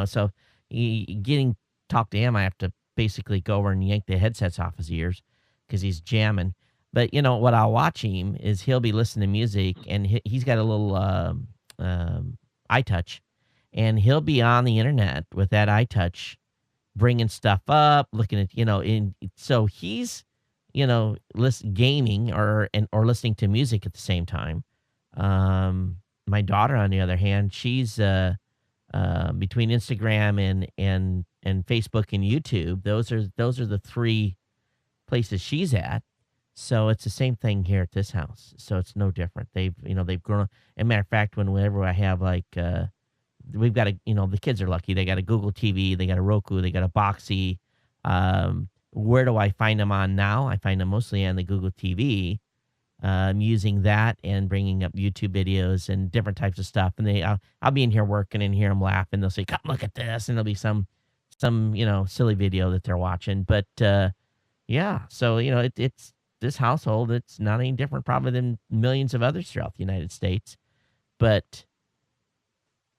Speaker 1: so getting talk to him, I have to basically go over and yank the headsets off his ears because he's jamming. But, what I'll watch him is he'll be listening to music, and he's got a little iTouch, and he'll be on the internet with that iTouch, bringing stuff up, looking at, so he's, gaming or listening to music at the same time. My daughter, on the other hand, she's between Instagram and Facebook and YouTube. Those are the three places she's at. So it's the same thing here at this house. So it's no different. They've grown up. As a matter of fact, whenever I have we've got the kids are lucky. They got a Google TV, they got a Roku, they got a Boxy. Where do I find them on now? I find them mostly on the Google TV. Using that and bringing up YouTube videos and different types of stuff. And I'll be in here working and hear them laugh, and they'll say, "Come look at this," and there'll be some silly video that they're watching. But yeah, so it's this household. It's not any different probably than millions of others throughout the United States. But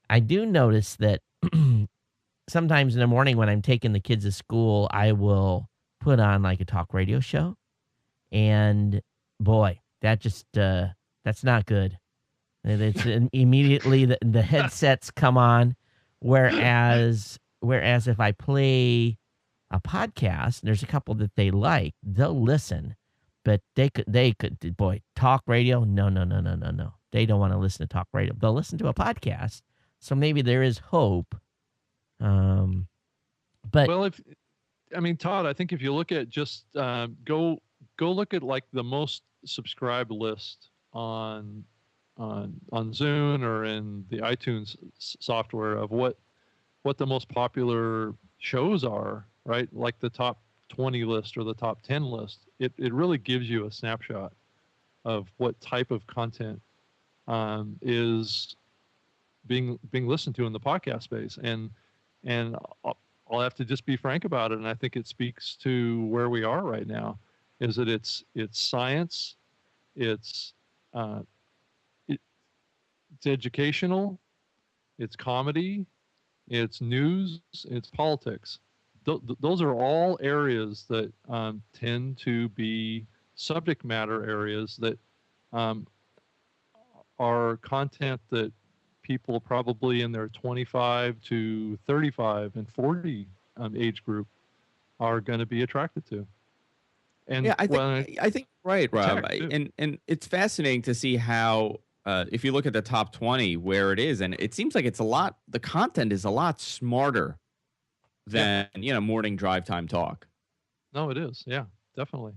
Speaker 1: I do notice that sometimes in the morning when I'm taking the kids to school, I will put on like a talk radio show, and boy, that just that's not good. And it's immediately the headsets come on, whereas if I play a podcast, there's a couple that they like, they'll listen, but they could boy, talk radio, no. They don't want to listen to talk radio. They'll listen to a podcast. So maybe there is hope. But
Speaker 3: well, Todd, I think if you look at just go look at like the most subscribed list on Zune or in the iTunes software of what the most popular shows are, right? Like the top 20 list or the top 10 list. It really gives you a snapshot of what type of content is being listened to in the podcast space. And I'll have to just be frank about it. And I think it speaks to where we are right now, is that it's science, it's educational, it's comedy, it's news, it's politics. Those are all areas that tend to be subject matter areas that are content that people probably in their 25 to 35 and 40 age group are going to be attracted to. And
Speaker 2: yeah, I think right, Rob. And it's fascinating to see how if you look at the top 20 where it is, and it seems like the content is a lot smarter than morning drive time talk.
Speaker 3: No, it is. Yeah, definitely.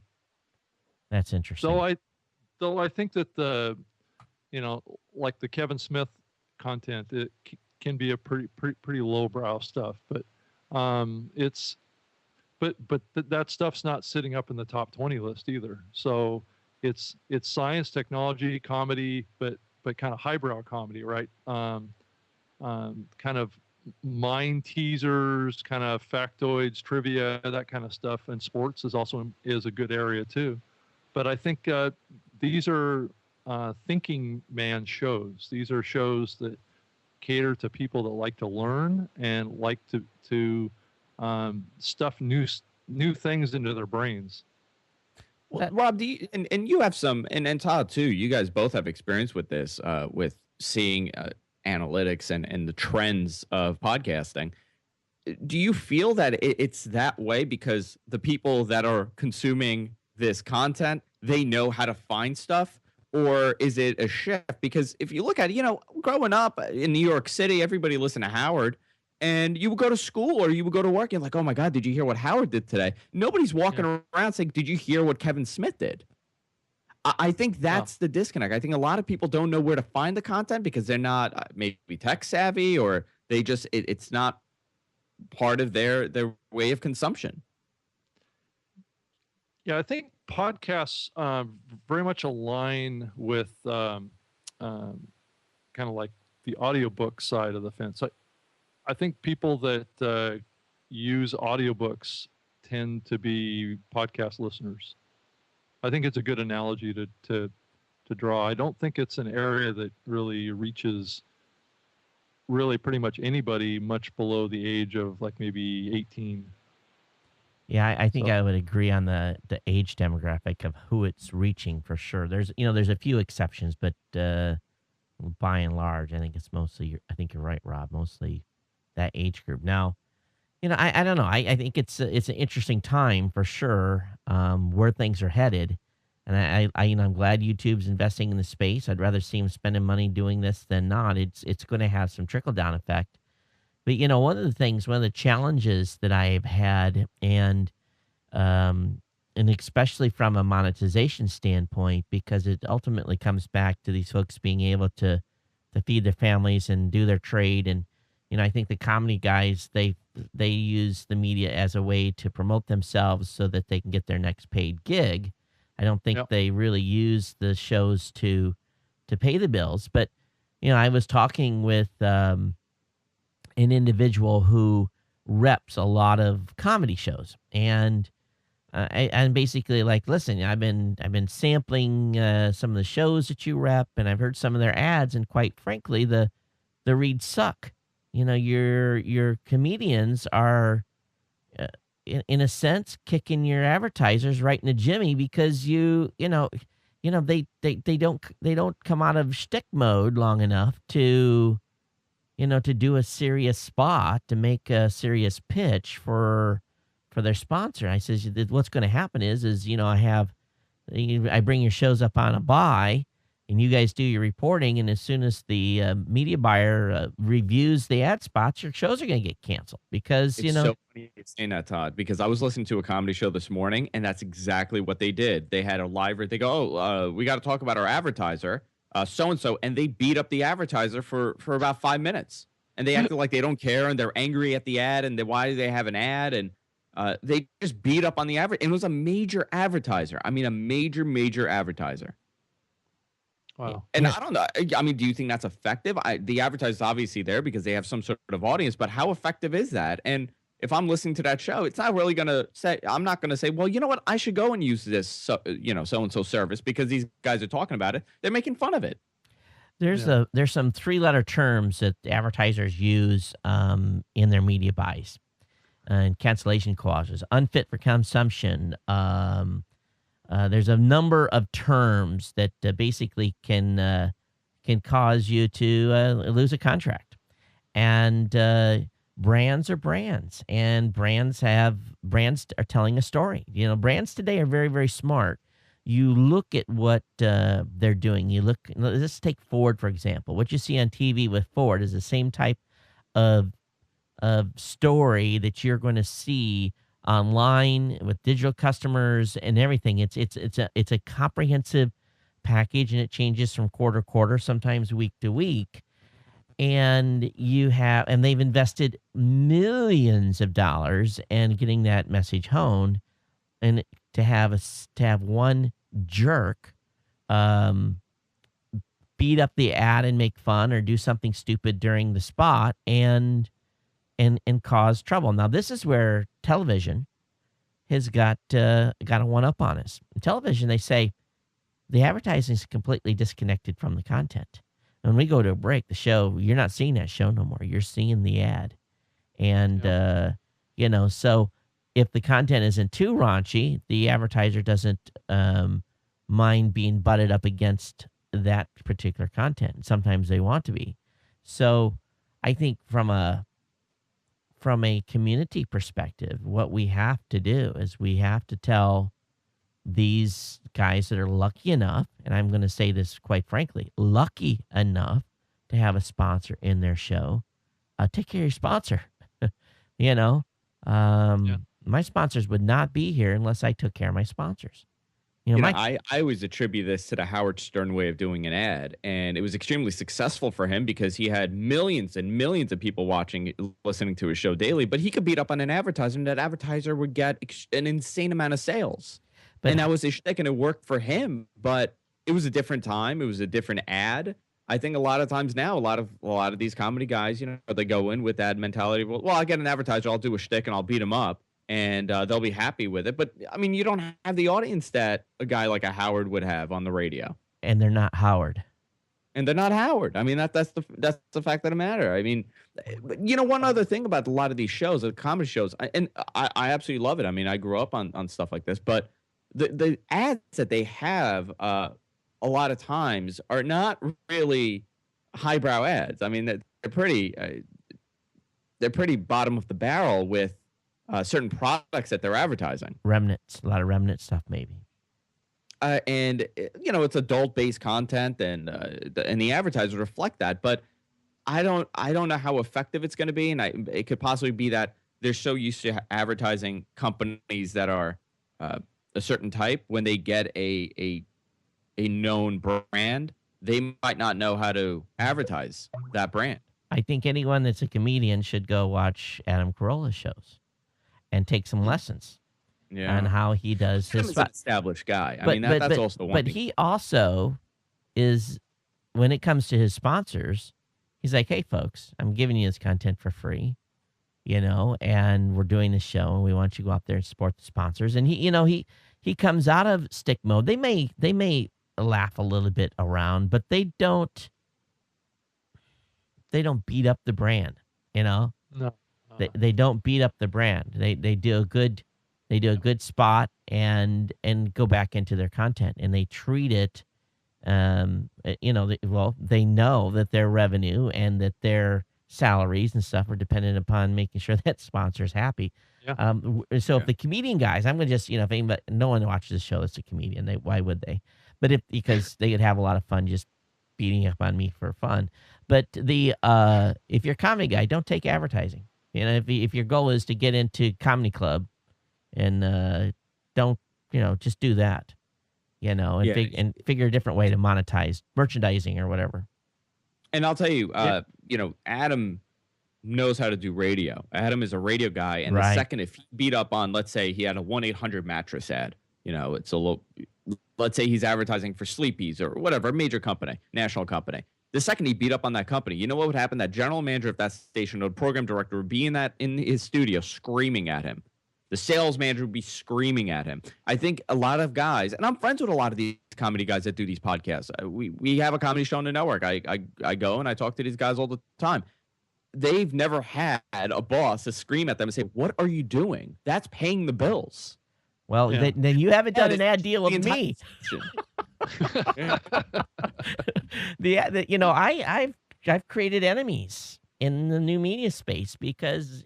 Speaker 1: That's interesting.
Speaker 3: Though I think that like the Kevin Smith content, it can be a pretty lowbrow stuff, but that stuff's not sitting up in the top 20 list either. So it's science, technology, comedy, but kind of highbrow comedy, right? Kind of mind teasers, kind of factoids, trivia, that kind of stuff. And sports is a good area too. But I think these are thinking man shows. These are shows that cater to people that like to learn and like to stuff new things into their brains.
Speaker 2: Well, Rob, do you, and you have some, and Todd too, you guys both have experience with this, with seeing analytics and the trends of podcasting. Do you feel that it's that way because the people that are consuming this content, they know how to find stuff? Or is it a shift? Because if you look at it, growing up in New York City, everybody listened to Howard. And you would go to school or you would go to work and like, oh my God, did you hear what Howard did today? Nobody's walking around saying, did you hear what Kevin Smith did? I think that's the disconnect. I think a lot of people don't know where to find the content because they're not maybe tech savvy, or they just it's not part of their way of consumption.
Speaker 3: Yeah, I think podcasts very much align with kind of like the audiobook side of the fence. I think people that use audiobooks tend to be podcast listeners. I think it's a good analogy to draw. I don't think it's an area that really reaches really pretty much anybody much below the age of like maybe 18.
Speaker 1: Yeah, I think I would agree on the age demographic of who it's reaching for sure. There's a few exceptions, but by and large, I think it's mostly. I think you're right, Rob. Mostly that age group. Now, I don't know. I think it's an interesting time for sure, where things are headed, and I'm glad YouTube's investing in the space. I'd rather see them spending money doing this than not. It's going to have some trickle down effect. But one of the challenges that I've had, and especially from a monetization standpoint, because it ultimately comes back to these folks being able to feed their families and do their trade. And I think the comedy guys, they use the media as a way to promote themselves so that they can get their next paid gig. I don't think they really use the shows to pay the bills. But I was talking with an individual who reps a lot of comedy shows, and I'm basically like, listen, I've been sampling some of the shows that you rep, and I've heard some of their ads, and quite frankly, the reads suck. Your comedians are, in a sense, kicking your advertisers right in the jimmy because they don't come out of shtick mode long enough to do a serious spot, to make a serious pitch for their sponsor. I says, what's going to happen is I bring your shows up on a buy, and you guys do your reporting, and as soon as the media buyer reviews the ad spots, your shows are going to get canceled because,
Speaker 2: It's so funny you're saying that, Todd, because I was listening to a comedy show this morning, and that's exactly what they did. They had a live, they go, we got to talk about our advertiser, so-and-so, and they beat up the advertiser for about 5 minutes. And they acted like they don't care, and they're angry at the ad, and why do they have an ad? And they just beat up on the advert. And it was a major advertiser. I mean, a major advertiser.
Speaker 3: Wow.
Speaker 2: And I don't know. I mean, do you think that's effective? The advertiser's obviously there because they have some sort of audience, but how effective is that? And if I'm listening to that show, it's not really going to say, I'm not going to say, well, you know what? I should go and use this, so-and-so service because these guys are talking about it. They're making fun of it.
Speaker 1: There's some 3-letter terms that advertisers use in their media buys and cancellation clauses, unfit for consumption. There's a number of terms that basically can cause you to lose a contract. And brands are brands, and brands are telling a story. Brands today are very, very smart. You look at what they're doing. Let's take Ford, for example. What you see on TV with Ford is the same type of story that you're going to see online with digital customers and everything. It's a comprehensive package, and it changes from quarter to quarter, sometimes week to week. And they've invested millions of dollars in getting that message honed, and to have one jerk beat up the ad and make fun or do something stupid during the spot and cause trouble. Now, this is where television has got a one-up on us. In television, they say the advertising is completely disconnected from the content. When we go to a break, the show, you're not seeing that show no more. You're seeing the ad. And, so if the content isn't too raunchy, the advertiser doesn't mind being butted up against that particular content. Sometimes they want to be. So I think from a community perspective, what we have to do is we have to tell these guys that are lucky enough, and I'm going to say this quite frankly, lucky enough to have a sponsor in their show, take care of your sponsor. You know,
Speaker 3: Yeah.
Speaker 1: my sponsors would not be here unless I took care of my sponsors.
Speaker 2: I always attribute this to the Howard Stern way of doing an ad, and it was extremely successful for him because he had millions and millions of people watching, listening to his show daily. But he could beat up on an advertiser, and that advertiser would get an insane amount of sales.
Speaker 1: But
Speaker 2: And that was his shtick, and it worked for him. But it was a different time. It was a different ad. I think a lot of times now, a lot of these comedy guys, they go in with that mentality. Well, I get an advertiser, I'll do a shtick, and I'll beat him up, and they'll be happy with it. But I mean, you don't have the audience that a guy like a Howard would have on the radio,
Speaker 1: and they're not Howard.
Speaker 2: and they're not Howard. I mean, that's the fact of the matter. I mean, one other thing about a lot of these shows, the comedy shows, I absolutely love it. I mean, I grew up on stuff like this, but the ads that they have, a lot of times are not really highbrow ads. I mean, they're pretty bottom of the barrel with certain products that they're advertising.
Speaker 1: Remnants, a lot of remnant stuff, maybe.
Speaker 2: And it's adult-based content, and the advertisers reflect that. But I don't know how effective it's going to be, and it could possibly be that they're so used to advertising companies that are a certain type. When they get a known brand, they might not know how to advertise that brand.
Speaker 1: I think anyone that's a comedian should go watch Adam Carolla's shows and take some lessons on how he does his
Speaker 2: He's an established guy.
Speaker 1: But
Speaker 2: that's also one
Speaker 1: but
Speaker 2: thing.
Speaker 1: he also is, when it comes to his sponsors, he's like, hey, folks, I'm giving you this content for free, and we're doing this show, and we want you to go out there and support the sponsors. And he comes out of stick mode. They may laugh a little bit around, but they don't beat up the brand,
Speaker 3: No.
Speaker 1: They don't beat up the brand. They do a good spot and go back into their content, and they treat it they know that their revenue and that their salaries and stuff are dependent upon making sure that sponsor's happy.
Speaker 3: Yeah.
Speaker 1: If the comedian guys, I'm gonna just, if anybody, no one watches the show that's a comedian, why would they? But because they could have a lot of fun just beating up on me for fun. But if you're a comedy guy, don't take advertising. If your goal is to get into comedy club, and don't, just do that, and figure a different way to monetize merchandising or whatever.
Speaker 2: And I'll tell you, Adam knows how to do radio. Adam is a radio guy, and the second if he beat up on, let's say he had a 1-800 mattress ad, it's a little. Let's say he's advertising for Sleepy's or whatever, a major company, national company. The second he beat up on that company, you know what would happen? That general manager of that station or program director would be in his studio screaming at him. The sales manager would be screaming at him. I think a lot of guys, and I'm friends with a lot of these comedy guys that do these podcasts. We have a comedy show on the network. I go and I talk to these guys all the time. They've never had a boss to scream at them and say, "What are you doing? That's paying the bills."
Speaker 1: Well, then you haven't done an ad deal with me. I've created enemies in the new media space because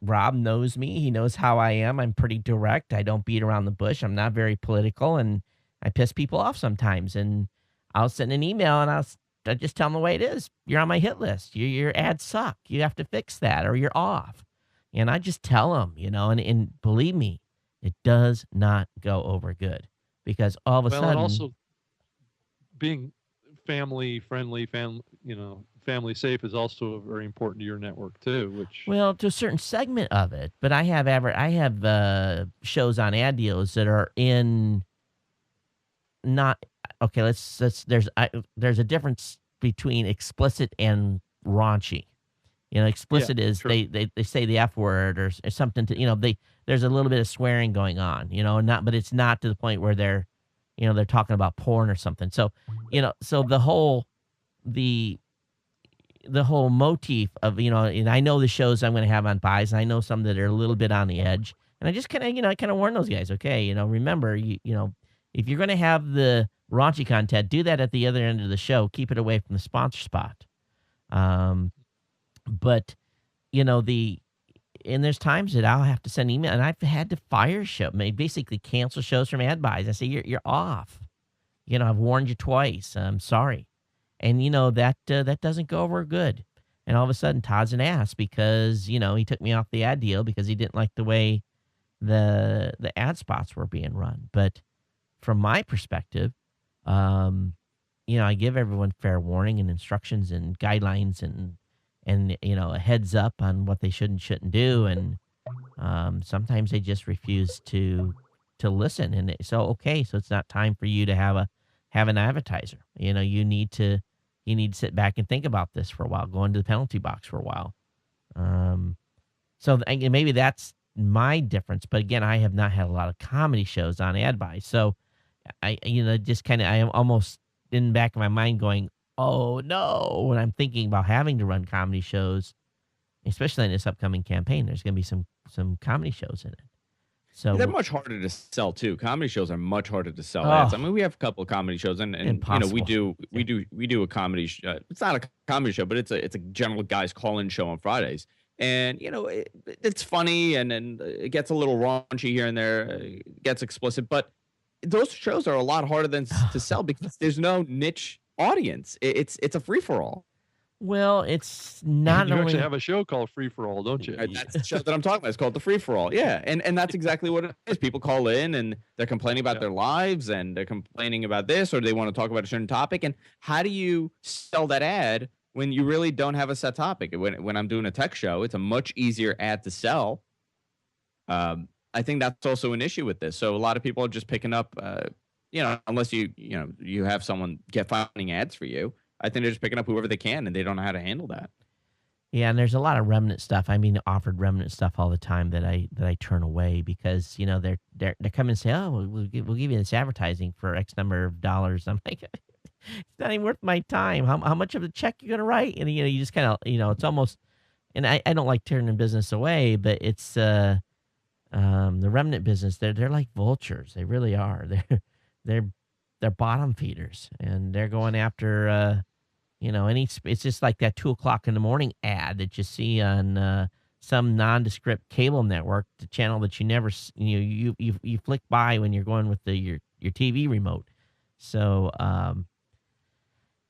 Speaker 1: Rob knows me. He knows how I am. I'm pretty direct. I don't beat around the bush. I'm not very political, and I piss people off sometimes. And I'll send an email, and I just tell them the way it is. You're on my hit list. Your ads suck. You have to fix that, or you're off. And I just tell them, and believe me, it does not go over good because all of a sudden.
Speaker 3: And also being family friendly, family safe is also very important to your network too.
Speaker 1: Well, to a certain segment of it, but I have shows on ad deals that are in not okay. There's a difference between explicit and raunchy. Explicit is
Speaker 3: true.
Speaker 1: they say the F word or something to, there's a little bit of swearing going on, but it's not to the point where they're talking about porn or something. So, so the whole motif of, and I know the shows I'm going to have on buys, and I know some that are a little bit on the edge, and I just kind of warn those guys, okay, remember, if you're going to have the raunchy content, do that at the other end of the show. Keep it away from the sponsor spot. Um, but and there's times that I'll have to send email, and I've had to fire basically cancel shows from ad buys. I say you're off. I've warned you twice. I'm sorry, and that doesn't go over good. And all of a sudden, Todd's an ass because he took me off the ad deal because he didn't like the way the ad spots were being run. But from my perspective, I give everyone fair warning and instructions and guidelines and a heads up on what they should and shouldn't do. And sometimes they just refuse to listen. And so it's not time for you to have an advertiser. You need to sit back and think about this for a while. Go into the penalty box for a while. And maybe that's my difference. But again, I have not had a lot of comedy shows on ad buys. So I am almost in the back of my mind going, oh no, when I'm thinking about having to run comedy shows, especially in this upcoming campaign, there's going to be some comedy shows in it. So
Speaker 2: they're much harder to sell too. Comedy shows are much harder to sell ads. I mean, we have a couple of comedy shows, and we do a comedy. It's not a comedy show, but it's a general guys call-in show on Fridays. And it's funny, and it gets a little raunchy here and there, it gets explicit, but those shows are a lot harder to sell because there's no niche audience. It's a free for all.
Speaker 1: Well, it's not
Speaker 3: You
Speaker 1: only
Speaker 3: actually have a show called Free for All, don't you?
Speaker 2: That's the show that I'm talking about. It's called the Free for All. Yeah, and that's exactly what it is. People call in and they're complaining about their lives, and they're complaining about this, or they want to talk about a certain topic. And how do you sell that ad when you really don't have a set topic? When I'm doing a tech show, it's a much easier ad to sell. I think that's also an issue with this. So a lot of people are just picking up, unless you have someone finding ads for you. I think they're just picking up whoever they can, and they don't know how to handle that.
Speaker 1: Yeah, and there's a lot of remnant stuff. I mean, offered remnant stuff all the time that I turn away because they're coming and say, oh, we'll give you this advertising for X number of dollars. I'm like, it's not even worth my time. How much of a check you gonna write? And you just kind of it's almost, and I don't like turning business away, but it's the remnant business. They're like vultures. They really are. They're bottom feeders, and they're going after it's just like that 2:00 in the morning ad that you see on some nondescript cable network, the channel that you never you flick by when you're going with your TV remote. So I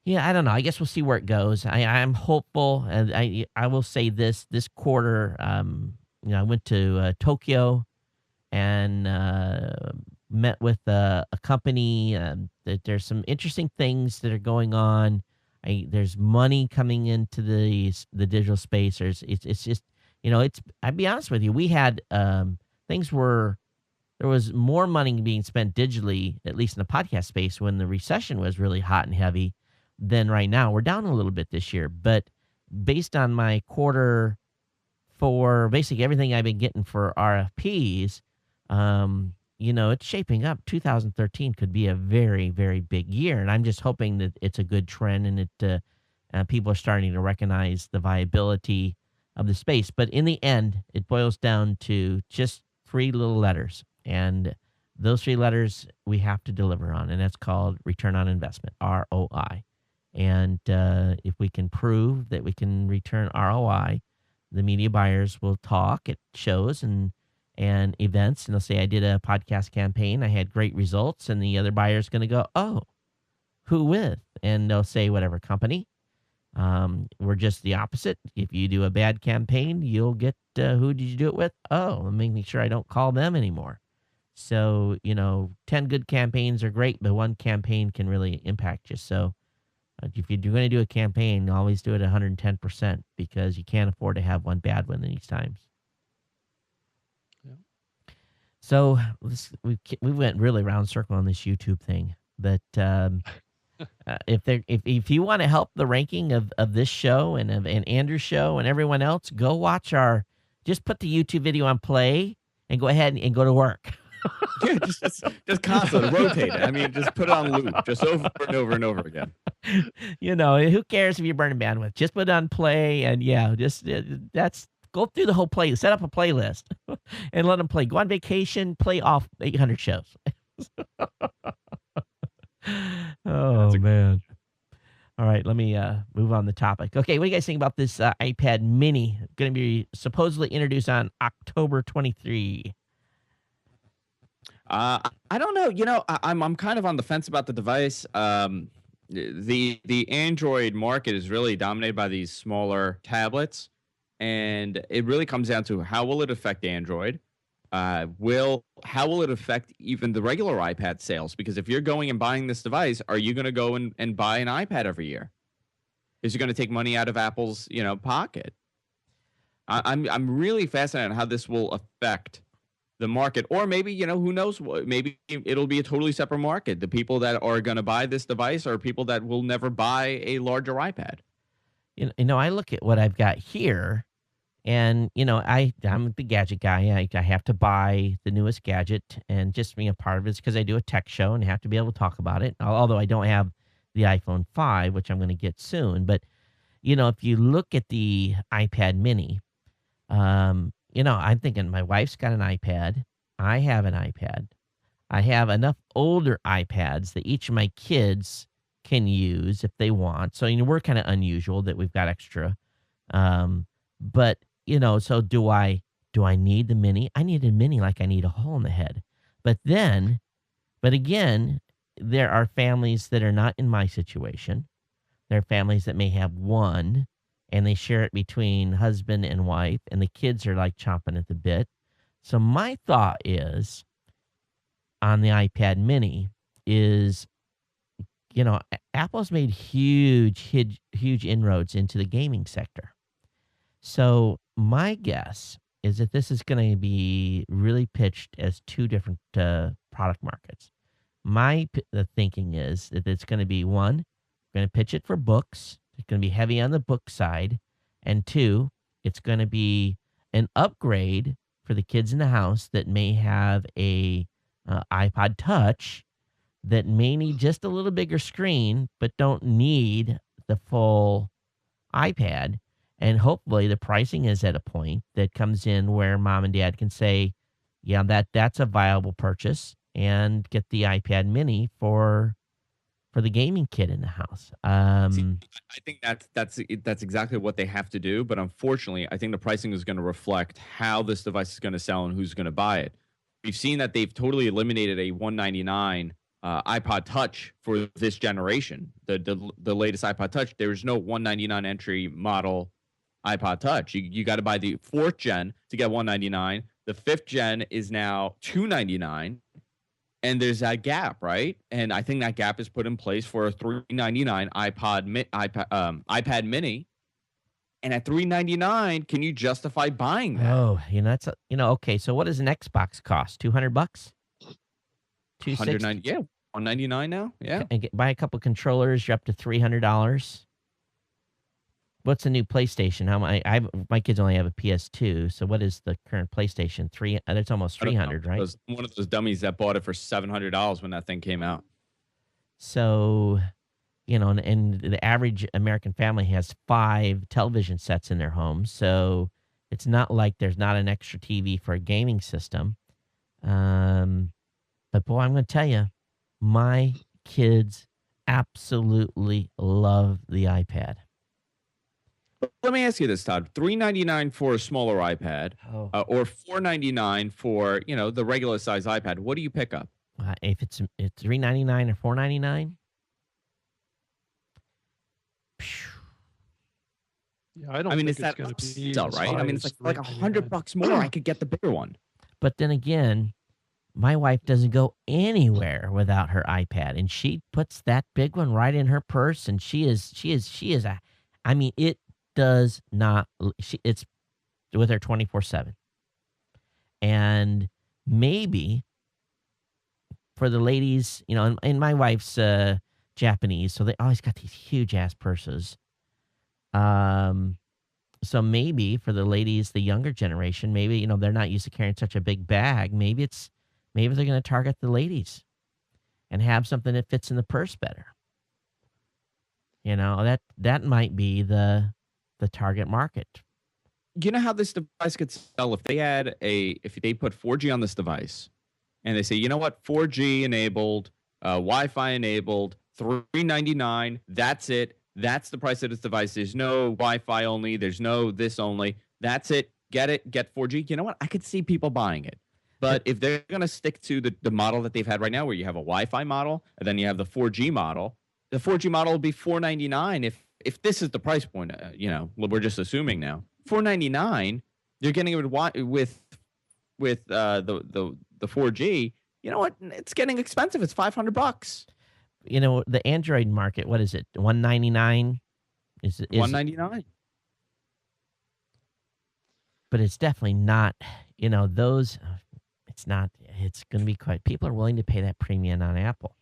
Speaker 1: don't know. I guess we'll see where it goes. I'm hopeful, and I will say this quarter. I went to Tokyo and met with a company. That there's some interesting things that are going on. There's money coming into the digital space. It's just I'd be honest with you. We had there was more money being spent digitally, at least in the podcast space, when the recession was really hot and heavy than right now. We're down a little bit this year, but based on my quarter for basically everything I've been getting for RFPs, it's shaping up. 2013 could be a very, very big year, and I'm just hoping that it's a good trend and it people are starting to recognize the viability of the space. But in the end, it boils down to just 3 little letters, and those 3 letters we have to deliver on, and that's called return on investment, ROI. And if we can prove that we can return ROI, the media buyers will talk at shows and events, and they'll say, I did a podcast campaign, I had great results, and the other buyer's going to go, oh, who with? And they'll say, whatever company. We're just the opposite. If you do a bad campaign, you'll get, who did you do it with? Oh, I'm making sure I don't call them anymore. So, 10 good campaigns are great, but one campaign can really impact you. So if you're going to do a campaign, always do it 110% because you can't afford to have one bad one these times. So we went really round circle on this YouTube thing, but if you want to help the ranking of this show and Andrew's show and everyone else, go watch just put the YouTube video on play and go ahead and go to work.
Speaker 2: Yeah, just constantly rotate it. I mean, just put it on loop, just over and over and over again.
Speaker 1: Who cares if you're burning bandwidth? Just put it on play, and go through the whole playlist. Set up a playlist and let them play. Go on vacation, play off 800 shows. Oh
Speaker 2: That's a
Speaker 1: man. All right, let me move on the topic. Okay, what do you guys think about this iPad Mini? Going to be supposedly introduced on October 23.
Speaker 2: I don't know. I'm kind of on the fence about the device. The Android market is really dominated by these smaller tablets, and it really comes down to how will it affect Android? Will How will it affect even the regular iPad sales? Because if you're going and buying this device, are you going to go and buy an iPad every year? Is it going to take money out of Apple's pocket? I'm really fascinated on how this will affect the market, or maybe who knows what, maybe it'll be a totally separate market. The people that are going to buy this device are people that will never buy a larger iPad.
Speaker 1: I look at what I've got here, and I'm the gadget guy. I have to buy the newest gadget, and just being a part of it is because I do a tech show and have to be able to talk about it. Although I don't have the iPhone 5, which I'm going to get soon, but if you look at the iPad Mini, I'm thinking my wife's got an iPad. I have an iPad. I have enough older iPads that each of my kids can use if they want. So, we're kind of unusual that we've got extra. But, so do I need the mini? I need a mini like I need a hole in the head. But again, there are families that are not in my situation. There are families that may have one and they share it between husband and wife, and the kids are like chomping at the bit. So my thought is on the iPad mini is, Apple's made huge inroads into the gaming sector. So my guess is that this is going to be really pitched as two different product markets. The thinking is that it's going to be one, going to pitch it for books. It's going to be heavy on the book side. And two, it's going to be an upgrade for the kids in the house that may have a iPod Touch that may need just a little bigger screen, but don't need the full iPad. And hopefully the pricing is at a point that comes in where mom and dad can say, yeah, that's a viable purchase, and get the iPad mini for the gaming kid in the house.
Speaker 2: See, I think that's exactly what they have to do. But unfortunately, I think the pricing is going to reflect how this device is going to sell and who's going to buy it. We've seen that they've totally eliminated a $199 iPod Touch for this generation. The latest iPod Touch, there's no $199 entry model iPod Touch. You got to buy the 4th gen to get $199. The 5th gen is now $299. And there's that gap, right? And I think that gap is put in place for a $399 iPad Mini. And at $399, can you justify buying that?
Speaker 1: Oh, that's okay. So what does an Xbox cost? $200? $260?
Speaker 2: Yeah, $199 now. Yeah,
Speaker 1: And buy a couple controllers. You're up to $300. What's the new PlayStation? My kids only have a PS2. So what is the current PlayStation? That's almost 300, right?
Speaker 2: One of those dummies that bought it for $700 when that thing came out.
Speaker 1: So, and the average American family has 5 television sets in their home. So it's not like there's not an extra TV for a gaming system. But boy, I'm going to tell you, my kids absolutely love the iPad.
Speaker 2: Let me ask you this, Todd: $399 for a smaller iPad, or $499 for the regular size iPad. What do you pick up?
Speaker 1: If it's $399 or $499,
Speaker 3: Yeah, I don't.
Speaker 2: I mean,
Speaker 3: think
Speaker 2: is that
Speaker 3: it's going to be
Speaker 2: sell, right? I mean, it's like $100 more. I could get the bigger one.
Speaker 1: But then again, my wife doesn't go anywhere without her iPad, and she puts that big one right in her purse, and she is I mean, it does not. It's with her 24/7, and maybe for the ladies, and my wife's Japanese, so they always got these huge ass purses. So maybe for the ladies, the younger generation, maybe they're not used to carrying such a big bag. Maybe they're going to target the ladies and have something that fits in the purse better. That might be the target market.
Speaker 2: You know how this device could sell if they put 4G on this device, and they say, you know what, 4G enabled Wi-Fi enabled, $399. That's it. That's the price of this device. There's no Wi-Fi only. There's no this only. That's it. Get it. Get 4G. You know what? I could see people buying it. But if they're going to stick to the model that they've had right now, where you have a Wi-Fi model and then you have the 4G model, the 4G model will be $499. If this is the price point, we're just assuming now, $499, you're getting it with the 4G. You know what? It's getting expensive. It's $500.
Speaker 1: The Android market, what is it? $199 is
Speaker 2: $199.
Speaker 1: But it's definitely not, those. It's not. It's going to be quite. People are willing to pay that premium on Apple.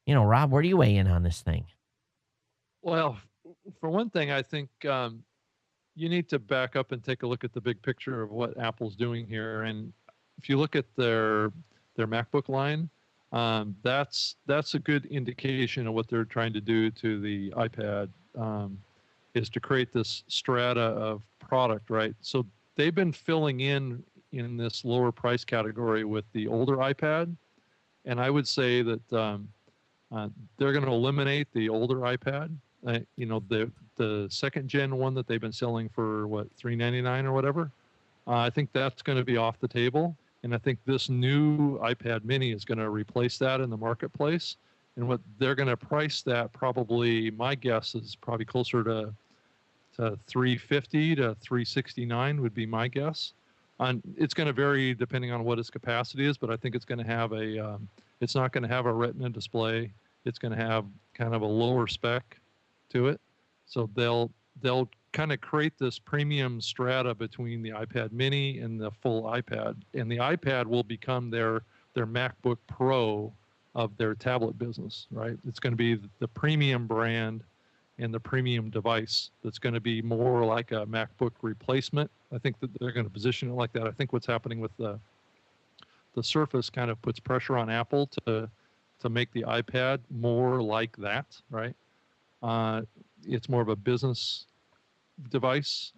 Speaker 1: Rob, where do you weigh in on this thing?
Speaker 3: Well, for one thing, I think you need to back up and take a look at the big picture of what Apple's doing here. And if you look at their MacBook line, that's a good indication of what they're trying to do to the iPad, is to create this strata of product, right? So they've been filling in this lower price category with the older iPad, and I would say that they're going to eliminate the older iPad. The second gen one that they've been selling for $399 or whatever. I think that's going to be off the table. And I think this new iPad mini is going to replace that in the marketplace. And what they're going to price that, probably, my guess is probably closer to $350 to $369 would be my guess. It's going to vary depending on what its capacity is, but I think it's going to have it's not going to have a Retina display. It's going to have kind of a lower spec to it. So they'll kind of create this premium strata between the iPad mini and the full iPad. And the iPad will become their MacBook Pro of their tablet business, right? It's going to be the premium brand and the premium device that's going to be more like a MacBook replacement. I think that they're going to position it like that. I think what's happening with the Surface kind of puts pressure on Apple to make the iPad more like that, right? It's more of a business device.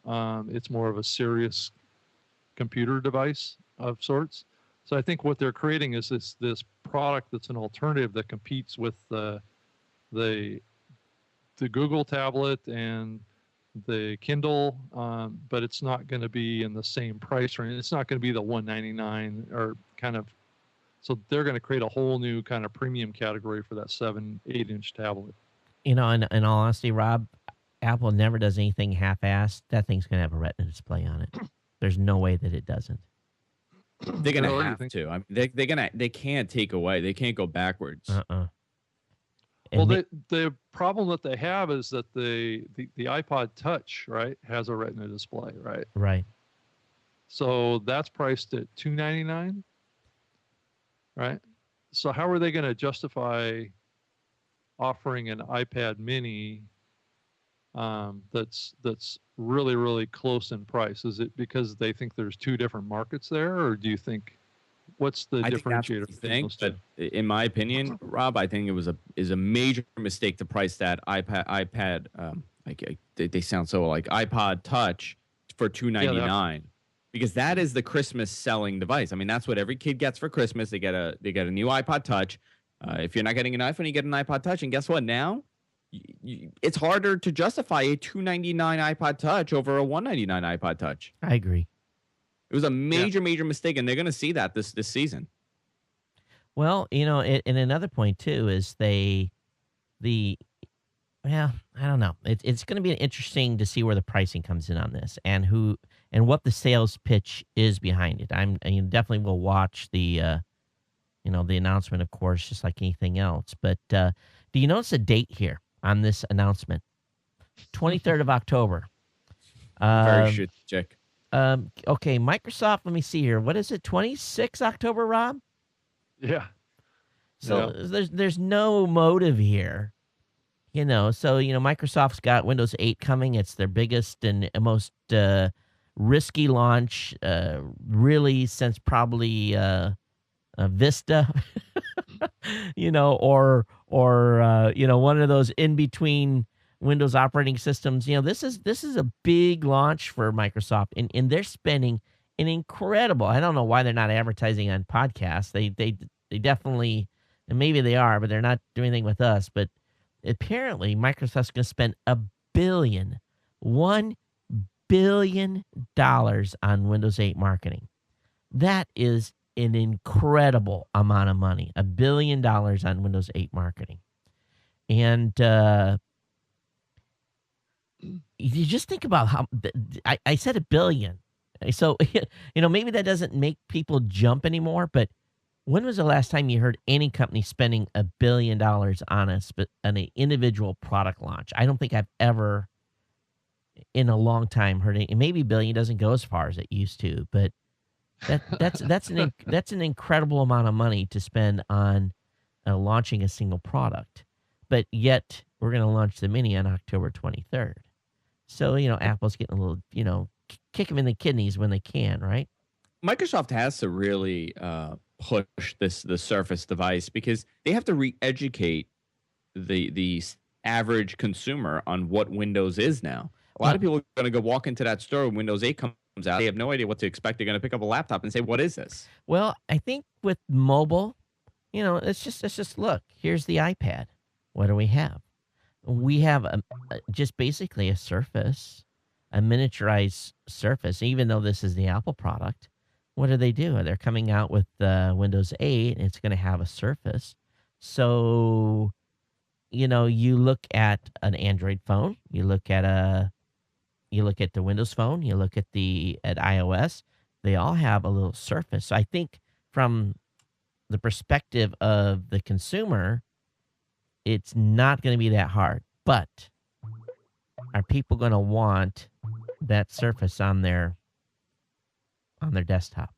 Speaker 3: It's more of a serious computer device of sorts. So I think what they're creating is this product that's an alternative that competes with the Google tablet and the Kindle, but it's not going to be in the same price range. It's not going to be the $199 or kind of. So they're going to create a whole new kind of premium category for that 7-8-inch tablet.
Speaker 1: In all honesty, Rob, Apple never does anything half-assed. That thing's going to have a Retina display on it. There's no way that it doesn't.
Speaker 2: They're going to have to. I mean, they can't take away. They can't go backwards.
Speaker 3: Well, the problem that they have is that the iPod Touch, right, has a Retina display, right?
Speaker 1: Right.
Speaker 3: So that's priced at $299, right? So how are they going to justify offering an iPad mini that's really, really close in price? Is it because they think there's two different markets there, or do you think what's the differentiator between those two?
Speaker 2: But in my opinion, Rob, I think it is a major mistake to price that iPad. They sound so like iPod Touch for $299, because that is the Christmas selling device. I mean, that's what every kid gets for Christmas. They get a new iPod Touch. If you're not getting an iPhone, you get an iPod Touch. And guess what? Now, it's harder to justify a $299 iPod Touch over a $199 iPod Touch.
Speaker 1: I agree.
Speaker 2: It was a major mistake, and they're going to see that this season.
Speaker 1: Well, and another point too is I don't know. It's going to be interesting to see where the pricing comes in on this, and what the sales pitch is behind it. I definitely will watch the announcement, of course, just like anything else. But do you notice a date here on this announcement? 23rd of October.
Speaker 2: Very strategic.
Speaker 1: Okay, Microsoft, let me see here. What is it, 26 October, Rob?
Speaker 3: Yeah.
Speaker 1: So there's no motive here. Microsoft's got Windows 8 coming. It's their biggest and most risky launch, really, since probably Vista, or one of those in between Windows operating systems. This is a big launch for Microsoft, and they're spending an incredible. I don't know why they're not advertising on podcasts. They definitely and maybe they are, but they're not doing anything with us. But apparently, Microsoft's going to spend $1 billion on Windows 8 marketing. That is an incredible amount of money. $1 billion on Windows 8 marketing. And you just think about how I said $1 billion. So, maybe that doesn't make people jump anymore, but when was the last time you heard any company spending $1 billion on on an individual product launch? I don't think I've ever in a long time heard it. Maybe $1 billion doesn't go as far as it used to, but that's an incredible amount of money to spend on launching a single product. But yet we're going to launch the Mini on October 23rd. So, Apple's getting a little, kick them in the kidneys when they can, right?
Speaker 2: Microsoft has to really push the Surface device because they have to re-educate the average consumer on what Windows is now. A lot of people are going to go walk into that store when Windows 8 comes out. They have no idea what to expect. They're going to pick up a laptop and say, "What is this?"
Speaker 1: Well, I think with mobile, let's just look. Here's the iPad. What do we have? We have just basically a Surface, a miniaturized Surface. Even though this is the Apple product, what do? They're coming out with Windows 8, and it's going to have a Surface. So, you look at an Android phone, you look at the Windows phone, you look at iOS, they all have a little Surface. So I think from the perspective of the consumer, it's not going to be that hard. But are people going to want that Surface on their desktop?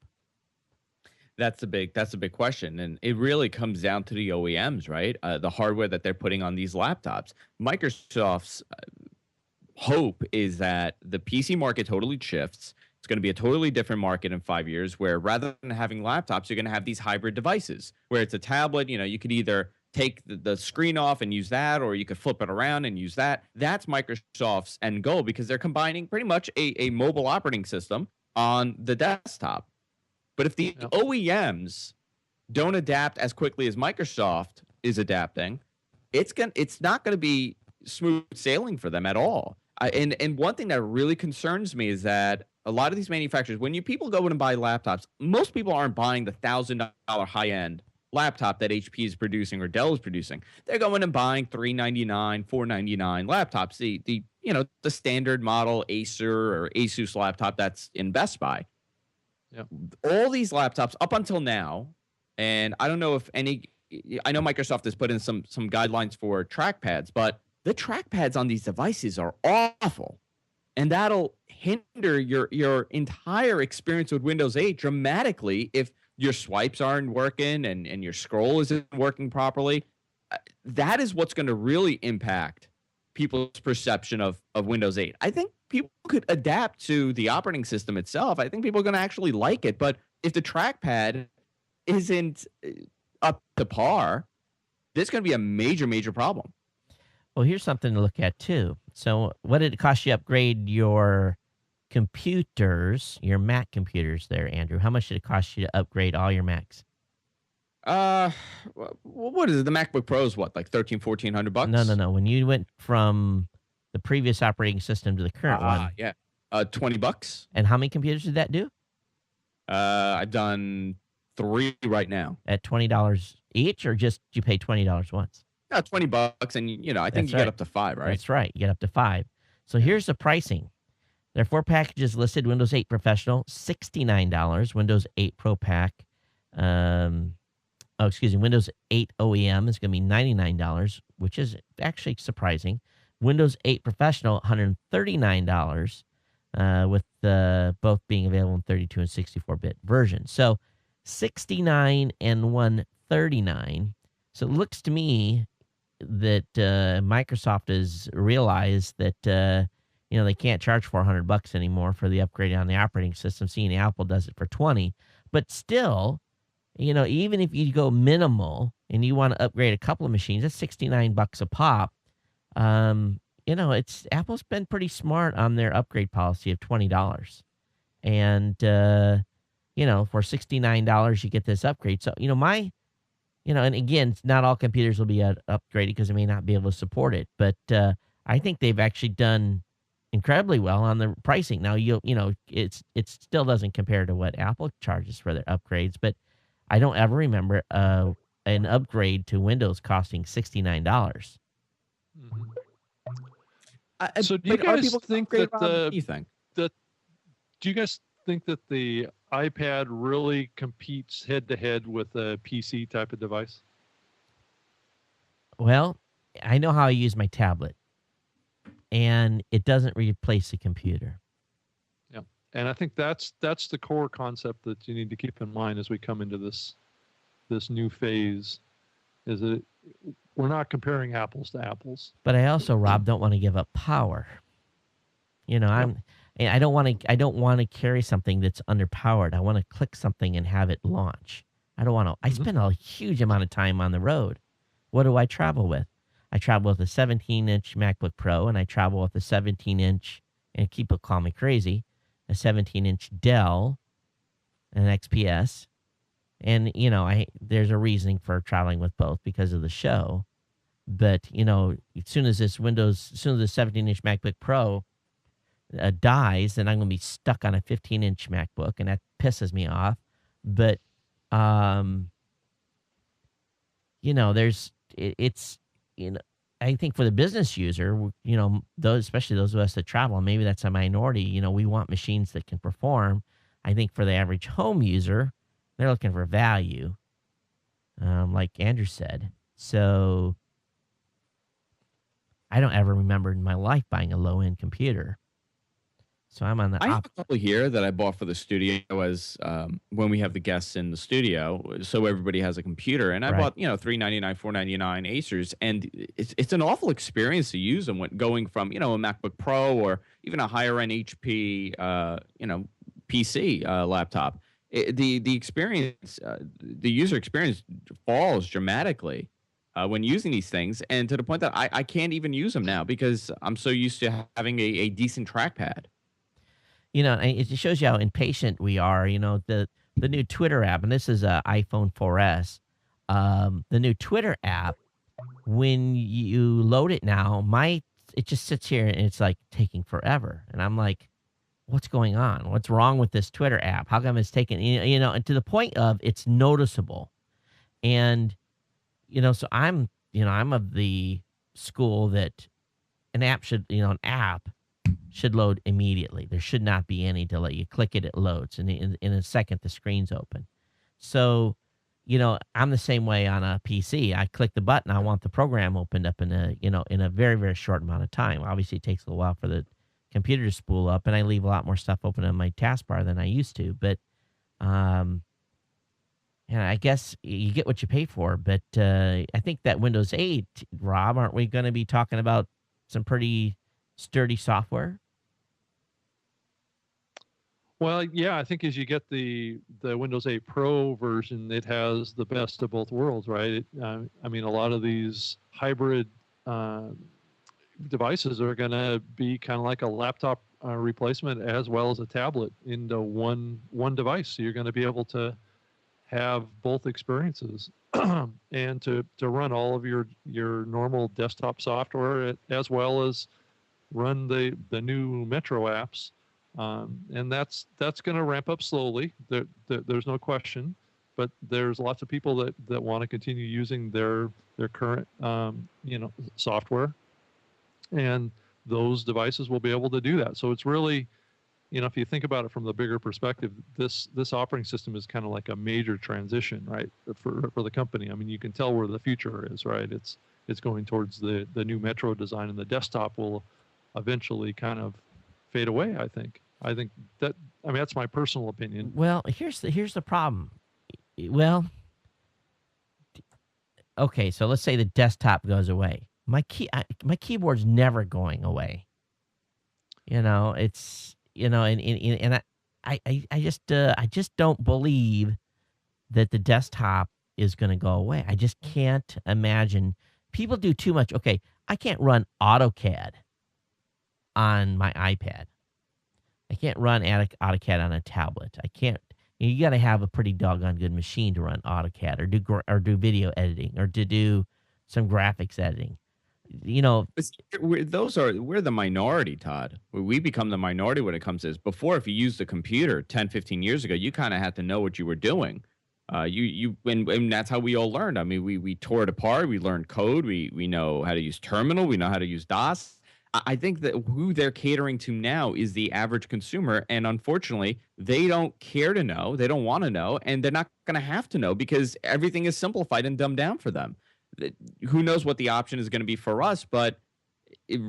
Speaker 2: That's a big question, and it really comes down to the OEMs, right? The hardware that they're putting on these laptops. Microsoft's hope is that the PC market totally shifts. It's going to be a totally different market in 5 years, where rather than having laptops, you're going to have these hybrid devices where it's a tablet. You could either take the screen off and use that, or you could flip it around and use that. That's Microsoft's end goal because they're combining pretty much a mobile operating system on the desktop. But if the OEMs don't adapt as quickly as Microsoft is adapting, it's not going to be smooth sailing for them at all. And one thing that really concerns me is that a lot of these manufacturers, when people go in and buy laptops, most people aren't buying the $1,000 high-end laptop that HP is producing or Dell is producing. They're going and buying $399, $499 laptops, the standard model Acer or Asus laptop that's in Best Buy.
Speaker 3: Yep.
Speaker 2: All these laptops up until now, and I don't know if I know Microsoft has put in some guidelines for trackpads, but the trackpads on these devices are awful. And that'll hinder your entire experience with Windows 8 dramatically if your swipes aren't working and your scroll isn't working properly. That is what's going to really impact people's perception of Windows 8. I think people could adapt to the operating system itself. I think people are going to actually like it. But if the trackpad isn't up to par, there's going to be a major, major problem.
Speaker 1: Well, here's something to look at, too. So what did it cost you to upgrade your computers, your Mac computers there, Andrew? How much did it cost you to upgrade all your Macs?
Speaker 2: What is it? The MacBook Pro is what, like $1,400?
Speaker 1: No. When you went from the previous operating system to the current one.
Speaker 2: Yeah. $20.
Speaker 1: And how many computers did that do?
Speaker 2: I've done 3 right now.
Speaker 1: At $20 each, or just you pay $20 once?
Speaker 2: $20, and I think you get up to 5, right?
Speaker 1: That's right. You get up to 5. So here's the pricing. There are 4 packages listed. Windows 8 Professional, $69. Windows 8 Pro Pack, Windows 8 OEM is going to be $99, which is actually surprising. Windows 8 Professional, $139, with both being available in 32 and 64-bit versions. So $69 and $139. So it looks to me that Microsoft has realized that they can't charge $400 anymore for the upgrade on the operating system. Seeing Apple does it for $20, but still, even if you go minimal and you want to upgrade a couple of machines, that's $69 a pop. Apple's been pretty smart on their upgrade policy of $20, and for $69 you get this upgrade. So and again, not all computers will be upgraded because they may not be able to support it. But I think they've actually done incredibly well on the pricing. Now it still doesn't compare to what Apple charges for their upgrades, but I don't ever remember an upgrade to Windows costing $69.
Speaker 3: Mhm.
Speaker 2: I,
Speaker 3: So do you
Speaker 2: but are
Speaker 3: guys
Speaker 2: people gonna
Speaker 3: think
Speaker 2: upgrade,
Speaker 3: that
Speaker 2: Rob? What do you think?
Speaker 3: the do you guys think that the iPad really competes head to head with a PC type of device?
Speaker 1: Well, I know how I use my tablet, and it doesn't replace a computer.
Speaker 3: Yeah. And I think that's the core concept that you need to keep in mind as we come into this new phase, is that we're not comparing apples to apples.
Speaker 1: But I also, Rob, don't want to give up power.
Speaker 3: Yep.
Speaker 1: And I don't want to carry something that's underpowered. I want to click something and have it launch. I don't want to. I
Speaker 3: Mhm.
Speaker 1: spend a huge amount of time on the road. What do I travel with? I travel with a 17-inch MacBook Pro, and I travel with a 17-inch, and people call me crazy, a 17-inch Dell, an XPS. And there's a reasoning for traveling with both because of the show. But as soon as the 17-inch MacBook Pro dies, then I'm going to be stuck on a 15-inch MacBook, and that pisses me off. But, um, it's, I think for the business user, especially those of us that travel, maybe that's a minority, we want machines that can perform. I think for the average home user, they're looking for value, like Andrew said. So I don't ever remember in my life buying a low-end computer. So I'm on the
Speaker 2: I have a couple here that I bought for the studio as when we have the guests in the studio, so everybody has a computer. And I
Speaker 1: right.
Speaker 2: bought, $399, $499 Acers, and it's an awful experience to use them when going from a MacBook Pro or even a higher end HP PC laptop. The experience, the user experience falls dramatically when using these things, and to the point that I can't even use them now because I'm so used to having a decent trackpad.
Speaker 1: And it just shows you how impatient we are. The new Twitter app, and this is a iPhone 4S. The new Twitter app, when you load it now, it just sits here and it's like taking forever. And I'm like, what's going on? What's wrong with this Twitter app? How come it's taking, and to the point of it's noticeable. And, so I'm of the school that an app should load immediately. There should not be any delay. You click it, it loads, and in a second, the screen's open. So, I'm the same way on a PC. I click the button, I want the program opened up in a very, very short amount of time. Obviously, it takes a little while for the computer to spool up, and I leave a lot more stuff open on my taskbar than I used to. But, I guess you get what you pay for. But I think that Windows 8, Rob, aren't we going to be talking about some pretty sturdy software?
Speaker 3: Well, yeah, I think as you get the Windows 8 Pro version, it has the best of both worlds, right? I mean, a lot of these hybrid devices are going to be kind of like a laptop replacement as well as a tablet into one device. So you're going to be able to have both experiences and to run all of your normal desktop software as well as run the new Metro apps. And that's going to ramp up slowly. There's no question, but there's lots of people that want to continue using their current software, and those devices will be able to do that. So it's really, if you think about it from the bigger perspective, this operating system is kind of like a major transition, right, for the company. I mean, you can tell where the future is, right? It's going towards the new Metro design, and the desktop will eventually kind of fade away. I think that, I mean, that's my personal opinion.
Speaker 1: Well, here's the problem. Well, okay, so let's say the desktop goes away. My keyboard's never going away. It's and I just don't believe that the desktop is going to go away. I just can't imagine. People do too much. Okay, I can't run AutoCAD on my iPad. I can't run AutoCAD on a tablet. I can't You got to have a pretty doggone good machine to run AutoCAD or do video editing or to do some graphics editing. You know,
Speaker 2: But see, we're the minority, Todd. We become the minority when it comes to this. Before, if you used a computer 10, 15 years ago, you kind of had to know what you were doing. And that's how we all learned. I mean, we tore it apart. We learned code. We know how to use terminal. We know how to use DOS. I think that who they're catering to now is the average consumer, and unfortunately, they don't care to know. They don't want to know, and they're not going to have to know because everything is simplified and dumbed down for them. Who knows what the option is going to be for us? But it,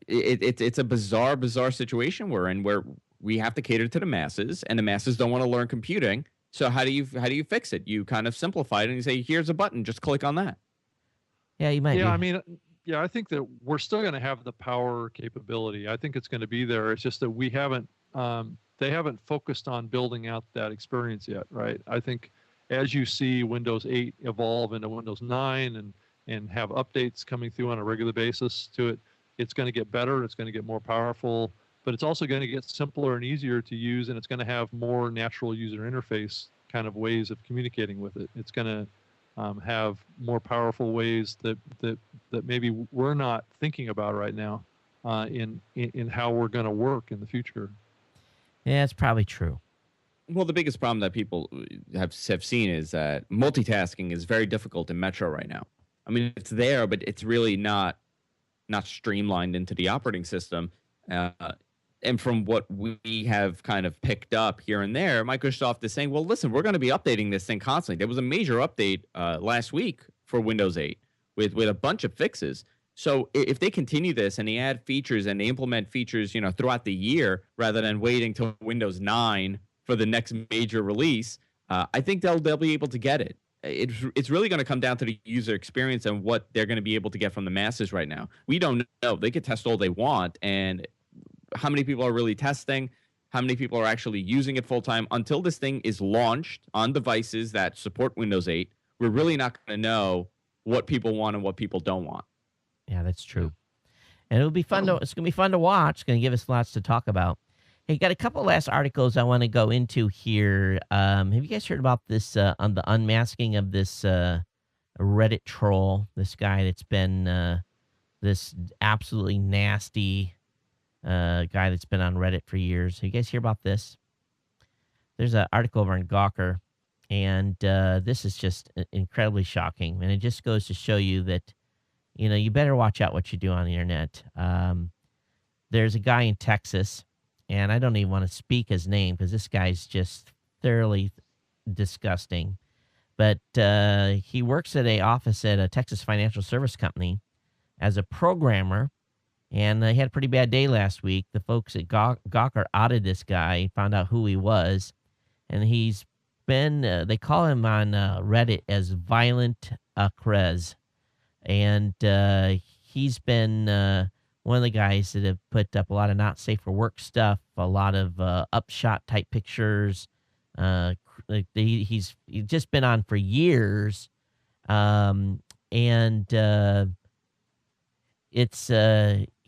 Speaker 2: it's a bizarre situation we're in, where we have to cater to the masses, and the masses don't want to learn computing. So how do you fix it? You kind of simplify it and you say, here's a button, just click on that.
Speaker 1: yeah, you might.
Speaker 3: Yeah,
Speaker 1: Be.
Speaker 3: I mean, yeah, I think that we're still going to have the power capability. I think it's going to be there. It's just that they haven't focused on building out that experience yet, right? I think as you see Windows 8 evolve into Windows 9 and have updates coming through on a regular basis to it, it's going to get better. It's going to get more powerful, but it's also going to get simpler and easier to use, and it's going to have more natural user interface kind of ways of communicating with it. It's going to have more powerful ways that maybe we're not thinking about right now in how we're going to work in the future.
Speaker 1: Yeah, it's probably true.
Speaker 2: Well, the biggest problem that people have seen is that multitasking is very difficult in Metro right now. I mean, it's there, but it's really not streamlined into the operating system. And from what we have kind of picked up here and there, Microsoft is saying, well, listen, we're going to be updating this thing constantly. There was a major update last week for Windows 8 with a bunch of fixes. So if they continue this and they add features and they implement features, throughout the year rather than waiting till Windows 9 for the next major release, I think they'll be able to get it. It's really going to come down to the user experience and what they're going to be able to get from the masses right now. We don't know. They could test all they want, and how many people are really testing, how many people are actually using it full time. Until this thing is launched on devices that support Windows 8, we're really not going to know what people want and what people don't want.
Speaker 1: Yeah, that's true. And it's going to be fun to watch. It's going to give us lots to talk about. Hey, got a couple last articles I want to go into here. Have you guys heard about this on the unmasking of this Reddit troll? This guy that's been this absolutely nasty guy that's been on Reddit for years. Have you guys hear about this? There's an article over in Gawker, and this is just incredibly shocking. And it just goes to show you that, you better watch out what you do on the internet. There's a guy in Texas, and I don't even want to speak his name because this guy's just thoroughly disgusting. But he works at an office at a Texas financial service company as a programmer. And he had a pretty bad day last week. The folks at Gawker outed this guy, found out who he was. And he's been, they call him on Reddit as Violent Crez. And he's been one of the guys that have put up a lot of not safe for work stuff, a lot of upshot type pictures. He's just been on for years. It's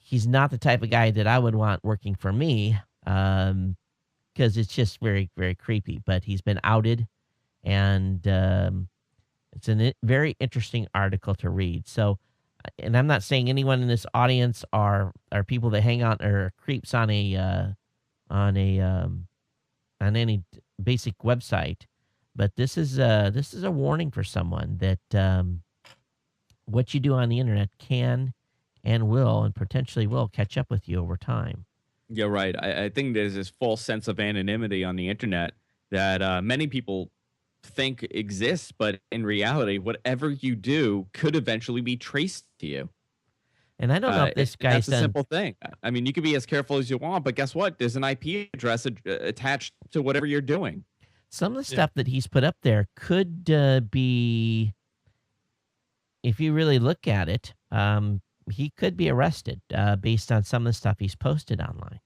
Speaker 1: he's not the type of guy that I would want working for me, because it's just very, very creepy. But he's been outed, and it's a very interesting article to read. So, and I'm not saying anyone in this audience are people that hang out or creeps on any basic website, but this is a warning for someone that what you do on the internet can and will and potentially will catch up with you over time.
Speaker 2: Yeah, right. I think there's this false sense of anonymity on the internet that many people think exists, but in reality, whatever you do could eventually be traced to you.
Speaker 1: And I don't know if this guy's
Speaker 2: That's a simple thing. I mean, you can be as careful as you want, but guess what? There's an IP address attached to whatever you're doing.
Speaker 1: Some of the stuff that he's put up there could be, if you really look at it, he could be arrested based on some of the stuff he's posted online.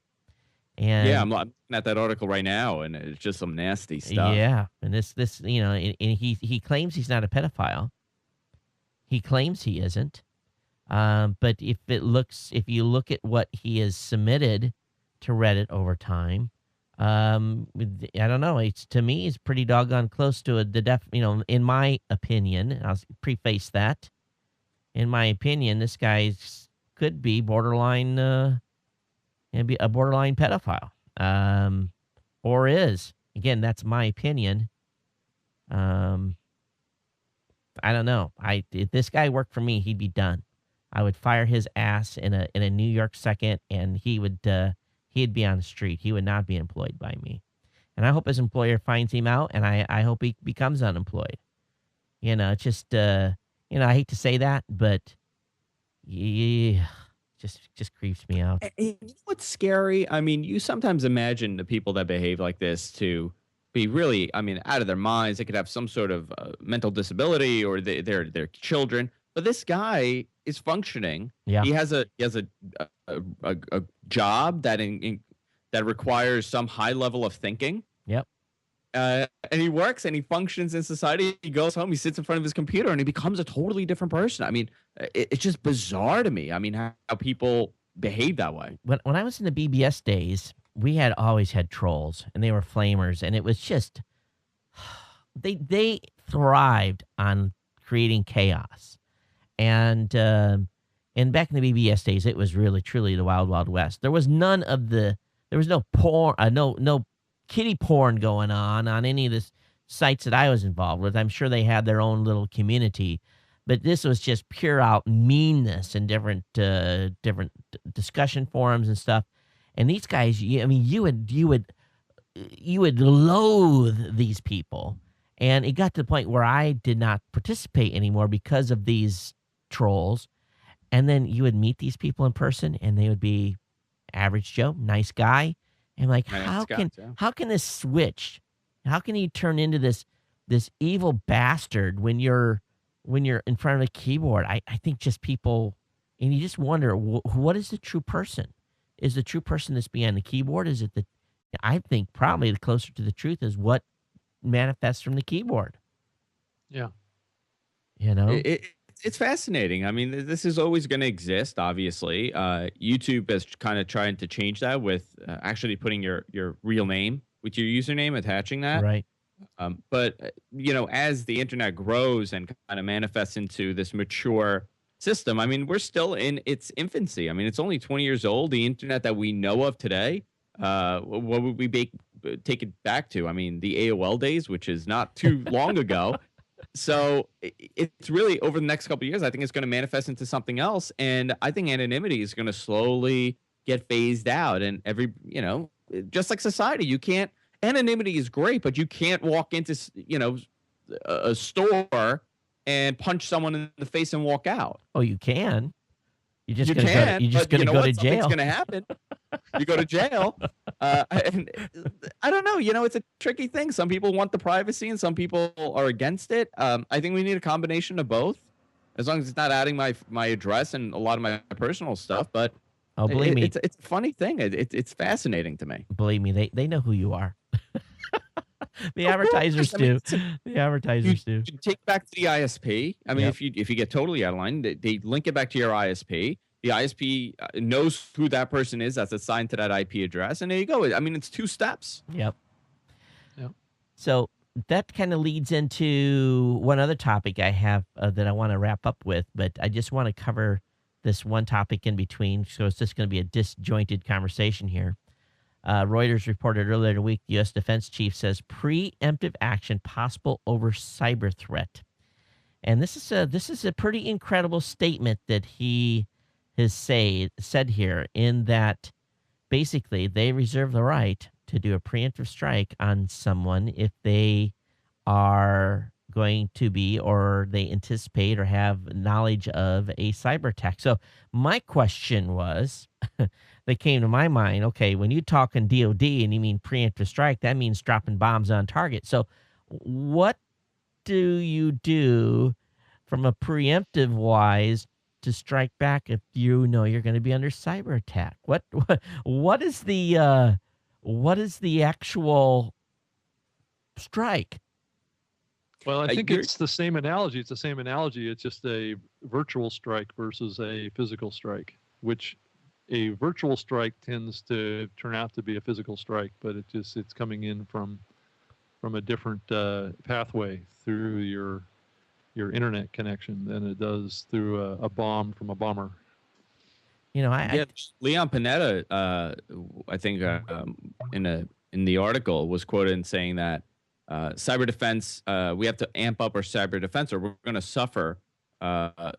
Speaker 1: And
Speaker 2: yeah, I'm looking at that article right now, and it's just some nasty stuff.
Speaker 1: Yeah, and this and he claims he's not a pedophile. He claims he isn't. But if you look at what he has submitted to Reddit over time, I don't know. It's to me, it's pretty doggone close to in my opinion. I'll preface that. In my opinion, this guy's could be borderline, be a borderline pedophile, or is. Again, that's my opinion. I don't know. If this guy worked for me, he'd be done. I would fire his ass in a New York second, and he'd be on the street. He would not be employed by me. And I hope his employer finds him out, and I hope he becomes unemployed. It's just I hate to say that, but yeah, just creeps me out.
Speaker 2: And you know what's scary? I mean, you sometimes imagine the people that behave like this to be really, I mean, out of their minds. They could have some sort of mental disability, or they're children. But this guy is functioning.
Speaker 1: Yeah.
Speaker 2: He has a job that that requires some high level of thinking.
Speaker 1: Yep.
Speaker 2: And he works and he functions in society. He goes home, he sits in front of his computer, and he becomes a totally different person. I mean, it's just bizarre to me. I mean, how people behave that way.
Speaker 1: When I was in the BBS days, we had always had trolls, and they were flamers, and it was just they thrived on creating chaos. And back in the BBS days, it was really truly the wild, wild west. There was no porn, no kiddie porn going on any of the sites that I was involved with. I'm sure they had their own little community, but this was just pure out meanness and different discussion forums and stuff. And these guys, you would loathe these people. And it got to the point where I did not participate anymore because of these trolls. And then you would meet these people in person, and they would be average Joe, nice guy. And like, how can this switch? How can he turn into this evil bastard when you're in front of a keyboard? I think just people, and you just wonder, what is the true person? Is the true person that's behind the keyboard? I think probably the closer to the truth is what manifests from the keyboard.
Speaker 3: Yeah.
Speaker 2: It's fascinating. I mean, this is always going to exist, obviously. YouTube is kind of trying to change that with actually putting your real name with your username, attaching that.
Speaker 1: Right.
Speaker 2: But as the internet grows and kind of manifests into this mature system, I mean, we're still in its infancy. I mean, it's only 20 years old. The internet that we know of today, what would we take it back to? I mean, the AOL days, which is not too long ago. So it's really, over the next couple of years, I think it's going to manifest into something else. And I think anonymity is going to slowly get phased out. And just like society, anonymity is great, but you can't walk into, a store and punch someone in the face and walk out.
Speaker 1: Oh, you can. You're just
Speaker 2: going
Speaker 1: to go to jail.
Speaker 2: Something's going to happen. You go to jail. And I don't know. It's a tricky thing. Some people want the privacy and some people are against it. I think we need a combination of both, as long as it's not adding my address and a lot of my personal stuff. But
Speaker 1: believe me,
Speaker 2: it's a funny thing. It's fascinating to me.
Speaker 1: Believe me, they know who you are. The advertisers do. The advertisers do.
Speaker 2: You take back to the ISP. I mean, if you get totally out of line, they link it back to your ISP. The ISP knows who that person is that's assigned to that IP address, and there you go. I mean, it's 2 steps.
Speaker 1: Yep. So that kind of leads into one other topic I have that I want to wrap up with, but I just want to cover this one topic in between, so it's just going to be a disjointed conversation here. Reuters reported earlier in the week, the U.S. Defense Chief says preemptive action possible over cyber threat. And this is a pretty incredible statement that he has said here, in that basically they reserve the right to do a preemptive strike on someone if they are going to be, or they anticipate or have knowledge of, a cyber attack. So my question was, that came to my mind, okay, when you talk in DOD and you mean preemptive strike, that means dropping bombs on target. So what do you do from a preemptive wise to strike back if you know you're going to be under cyber attack? What is the actual strike?
Speaker 3: Well, I think it's the same analogy. It's the same analogy. It's just a virtual strike versus a physical strike, which a virtual strike tends to turn out to be a physical strike, but it's coming in from a different pathway through your internet connection than it does through a bomb from a bomber.
Speaker 1: You know, I
Speaker 2: Yeah, Leon Panetta, I think in the article was quoted in saying that cyber defense, we have to amp up our cyber defense, or we're going to suffer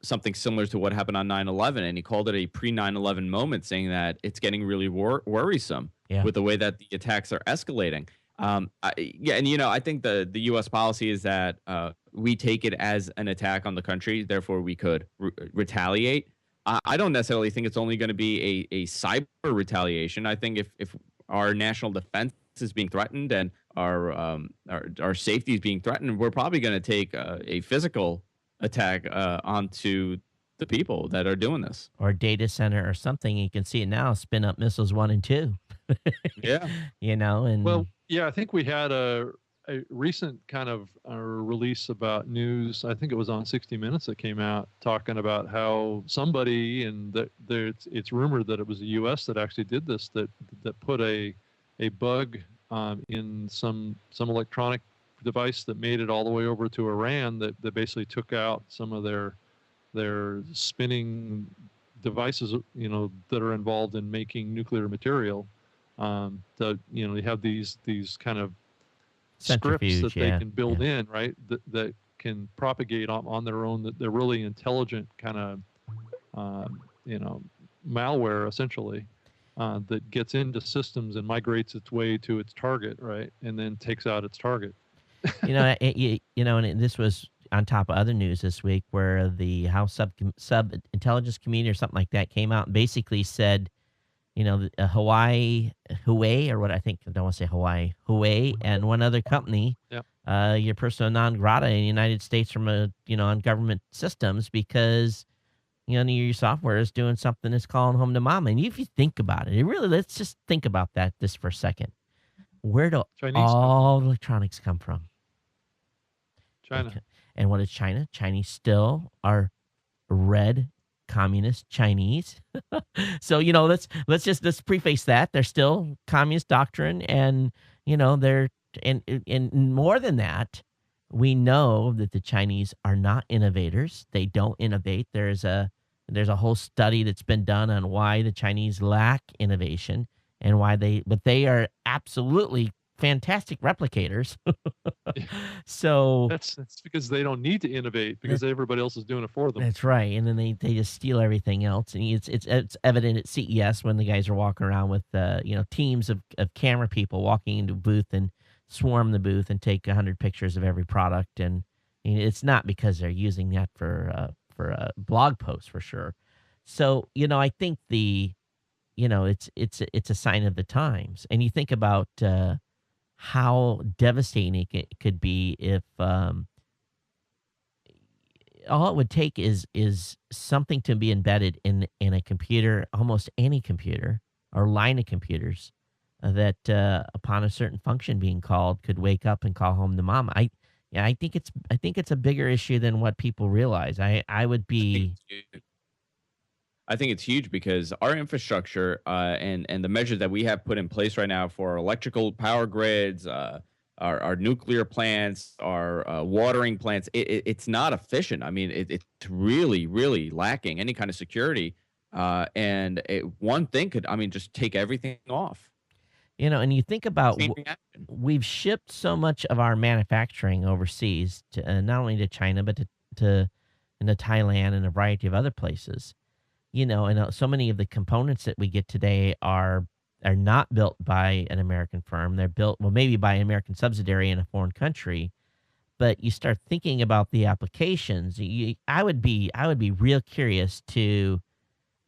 Speaker 2: something similar to what happened on 9/11. And he called it a pre 9/11 moment, saying that it's getting really worrisome
Speaker 1: yeah.
Speaker 2: with the way that the attacks are escalating. Yeah, and I think the U.S. policy is that we take it as an attack on the country, therefore we could retaliate. I don't necessarily think it's only going to be a cyber retaliation. I think if our national defense is being threatened and our safety is being threatened, we're probably going to take a physical attack onto the people that are doing this.
Speaker 1: Or a data center or something. You can see it now, spin up missiles 1 and 2.
Speaker 2: Yeah.
Speaker 1: And
Speaker 3: well, yeah, I think we had a recent kind of release about news. I think it was on 60 Minutes that came out talking about how somebody, and it's rumored that it was the U.S. that actually did this, that put a bug in some electronic device that made it all the way over to Iran that basically took out some of their spinning devices, that are involved in making nuclear material. You have these kind of scripts that they can build in, right? That can propagate on their own. That they're really intelligent kind of, malware essentially, that gets into systems and migrates its way to its target, right, and then takes out its target.
Speaker 1: And this was on top of other news this week, where the House sub intelligence community or something like that came out and basically said, Huawei, or what I think, I don't want to say Huawei, and one other company, you're persona non grata in the United States from on government systems because, your software is doing something that's calling home to mama. And if you think about it, let's just think about that just for a second. Where do all electronics come from?
Speaker 3: China.
Speaker 1: Okay. And what is China? Chinese still are red communist Chinese. So, let's preface that. They're still communist doctrine, and, they're, and more than that, we know that the Chinese are not innovators. They don't innovate. There's a whole study that's been done on why the Chinese lack innovation and but they are absolutely fantastic replicators. So
Speaker 3: that's because they don't need to innovate because everybody else is doing it for them.
Speaker 1: That's right. And then they just steal everything else. And it's evident at CES when the guys are walking around with teams of camera people walking into a booth and swarm the booth and take 100 pictures of every product. And it's not because they're using that for a blog post for sure. So, I think it's a sign of the times. And you think about how devastating it could be if all it would take is something to be embedded in a computer, almost any computer or line of computers, that upon a certain function being called could wake up and call home to mama. I think it's a bigger issue than what people realize. I would be.
Speaker 2: I think it's huge because our infrastructure and the measures that we have put in place right now for our electrical power grids, our nuclear plants, our watering plants, it's not efficient. I mean, it's really, really lacking any kind of security. And one thing could, just take everything off.
Speaker 1: And you think about, we've shipped so much of our manufacturing overseas, to not only to China, but to Thailand and a variety of other places. And so many of the components that we get today are not built by an American firm. They're built, well, maybe by an American subsidiary in a foreign country. But you start thinking about the applications. I would be real curious to,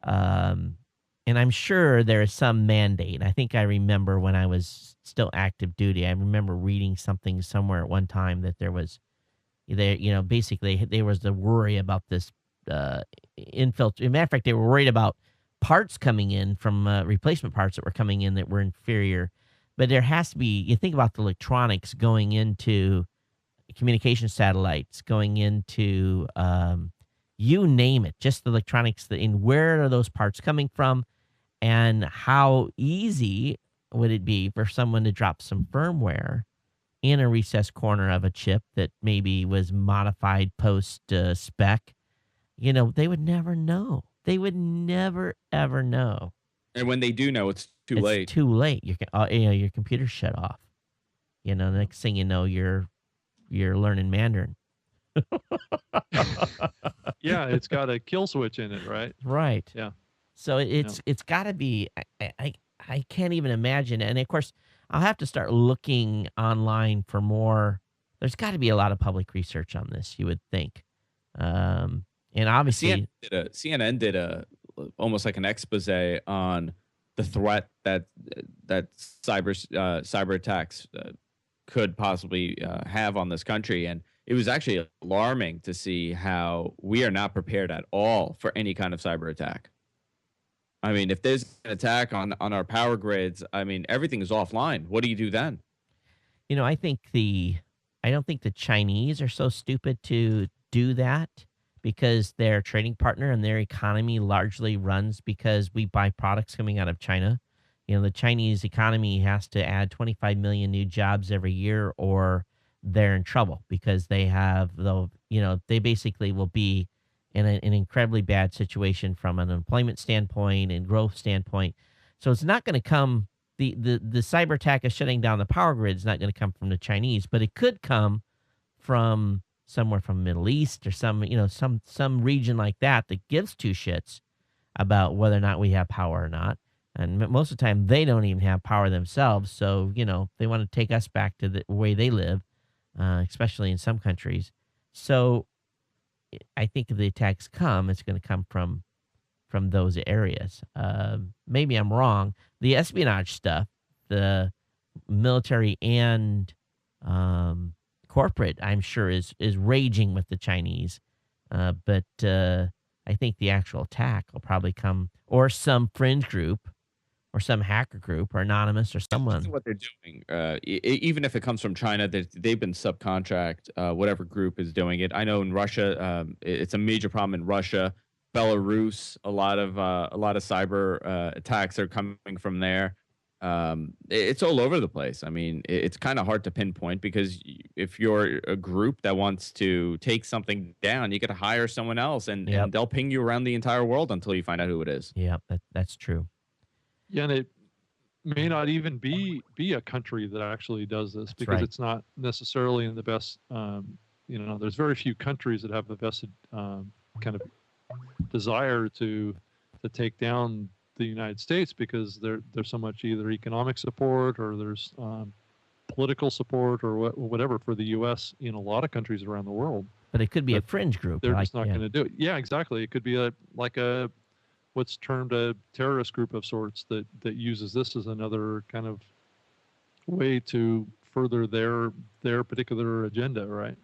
Speaker 1: and I'm sure there is some mandate. I think I remember when I was still active duty, I remember reading something somewhere at one time that basically there was the worry about this infiltrate. As a matter of fact, they were worried about parts coming in from replacement parts that were coming in that were inferior. But there has to be, you think about the electronics going into communication satellites, going into you name it, just the electronics, where are those parts coming from? And how easy would it be for someone to drop some firmware in a recessed corner of a chip that maybe was modified post spec? They would never know. They would never ever know.
Speaker 2: And when they do know, it's too
Speaker 1: It's
Speaker 2: late.
Speaker 1: too late. Your computer's shut off. Next thing you know, you're learning Mandarin.
Speaker 3: Yeah, it's got a kill switch in it, right?
Speaker 1: Right.
Speaker 3: Yeah.
Speaker 1: So it's got to be. I can't even imagine. And of course, I'll have to start looking online for more. There's got to be a lot of public research on this, you would think. And obviously,
Speaker 2: CNN did a almost like an expose on the threat that cyber attacks could possibly have on this country, and it was actually alarming to see how we are not prepared at all for any kind of cyber attack. I mean, if there's an attack on our power grids, I mean, everything is offline. What do you do then?
Speaker 1: I don't think the Chinese are so stupid to do that, because their trading partner and their economy largely runs because we buy products coming out of China. The Chinese economy has to add 25 million new jobs every year, or they're in trouble, because they basically will be in an incredibly bad situation from an employment standpoint and growth standpoint. So it's not going to come. The cyber attack of shutting down the power grid is not going to come from the Chinese, but it could come from somewhere from the Middle East, or some region like that gives two shits about whether or not we have power or not. And most of the time, they don't even have power themselves. So, they want to take us back to the way they live, especially in some countries. So I think if the attacks come, it's going to come from those areas. Maybe I'm wrong. The espionage stuff, the military and corporate, I'm sure is raging with the Chinese. But I think the actual attack will probably come, or some fringe group, or some hacker group, or anonymous, or someone.
Speaker 2: What they're doing, even if it comes from China, they've been subcontract whatever group is doing it. I know in Russia, it's a major problem in Russia, Belarus. A lot of cyber attacks are coming from there. It's all over the place. I mean, it's kind of hard to pinpoint, because if you're a group that wants to take something down, you got to hire someone else, and they'll ping you around the entire world until you find out who it is.
Speaker 1: Yeah, that's true.
Speaker 3: Yeah, and it may not even be a country that actually does this, because
Speaker 1: right.
Speaker 3: It's not necessarily in the best. There's very few countries that have the vested kind of desire to take down the United States, because there's so much either economic support, or there's political support, or whatever for the U.S. in a lot of countries around the world.
Speaker 1: But it could be a fringe group.
Speaker 3: They're just not going to do it. Yeah, exactly. It could be like a what's termed a terrorist group of sorts that uses this as another kind of way to further their particular agenda, right?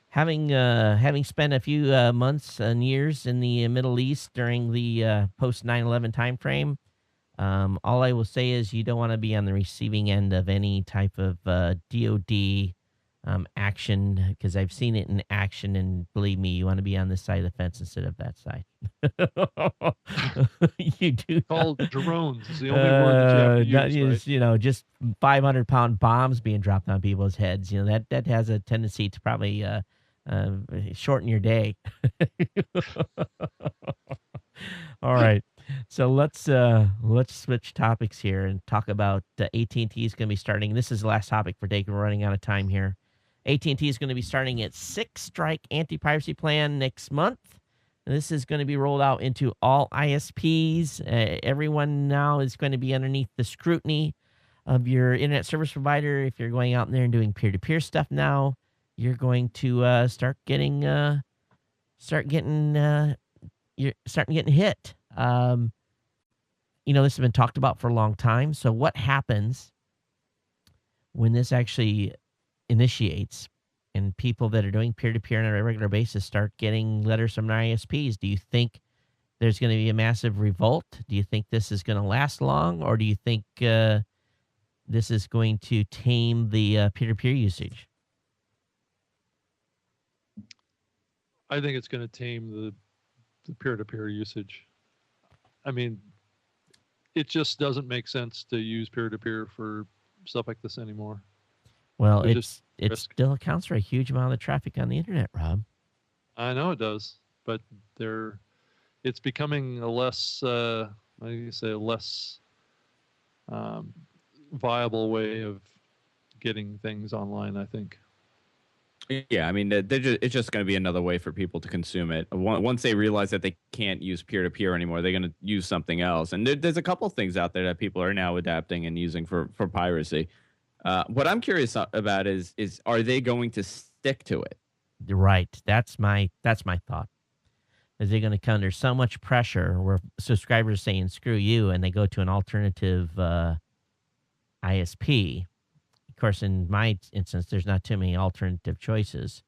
Speaker 1: Having spent a few months and years in the Middle East during the post 9/11 timeframe, all I will say is you don't want to be on the receiving end of any type of DoD action, because I've seen it in action, and believe me, you want to be on this side of the fence instead of that side. You do.
Speaker 3: Called drones is the only word that you have to use, right?
Speaker 1: Just 500-pound bombs being dropped on people's heads. That has a tendency to probably shorten your day. All right. So let's switch topics here and talk about AT&T is going to be starting. This is the last topic for today, because we're running out of time here. AT&T is going to be starting its 6-strike anti-piracy plan next month. This is going to be rolled out into all ISPs. Everyone now is going to be underneath the scrutiny of your internet service provider. If you're going out there and doing peer-to-peer stuff now, you're going to start getting hit. This has been talked about for a long time. So what happens when this actually initiates and people that are doing peer-to-peer on a regular basis start getting letters from their ISPs? Do you think there's going to be a massive revolt? Do you think this is going to last long? Or do you think this is going to tame the peer-to-peer usage?
Speaker 3: I think it's going to tame the peer-to-peer usage. I mean, it just doesn't make sense to use peer-to-peer for stuff like this anymore.
Speaker 1: Well,
Speaker 3: There's just
Speaker 1: it
Speaker 3: risk.
Speaker 1: still accounts for a huge amount of the traffic on the internet, Rob.
Speaker 3: I know it does, but it's becoming a less, how do you say, less um, viable way of getting things online, I think.
Speaker 2: Yeah, I mean, it's just going to be another way for people to consume it. Once they realize that they can't use peer to peer anymore, they're going to use something else. And there's a couple things out there that people are now adapting and using for piracy. What I'm curious about is are they going to stick to it?
Speaker 1: Right. That's my thought. Is they going to come under so much pressure where subscribers saying screw you and they go to an alternative ISP. Of course, in my instance, there's not too many alternative choices.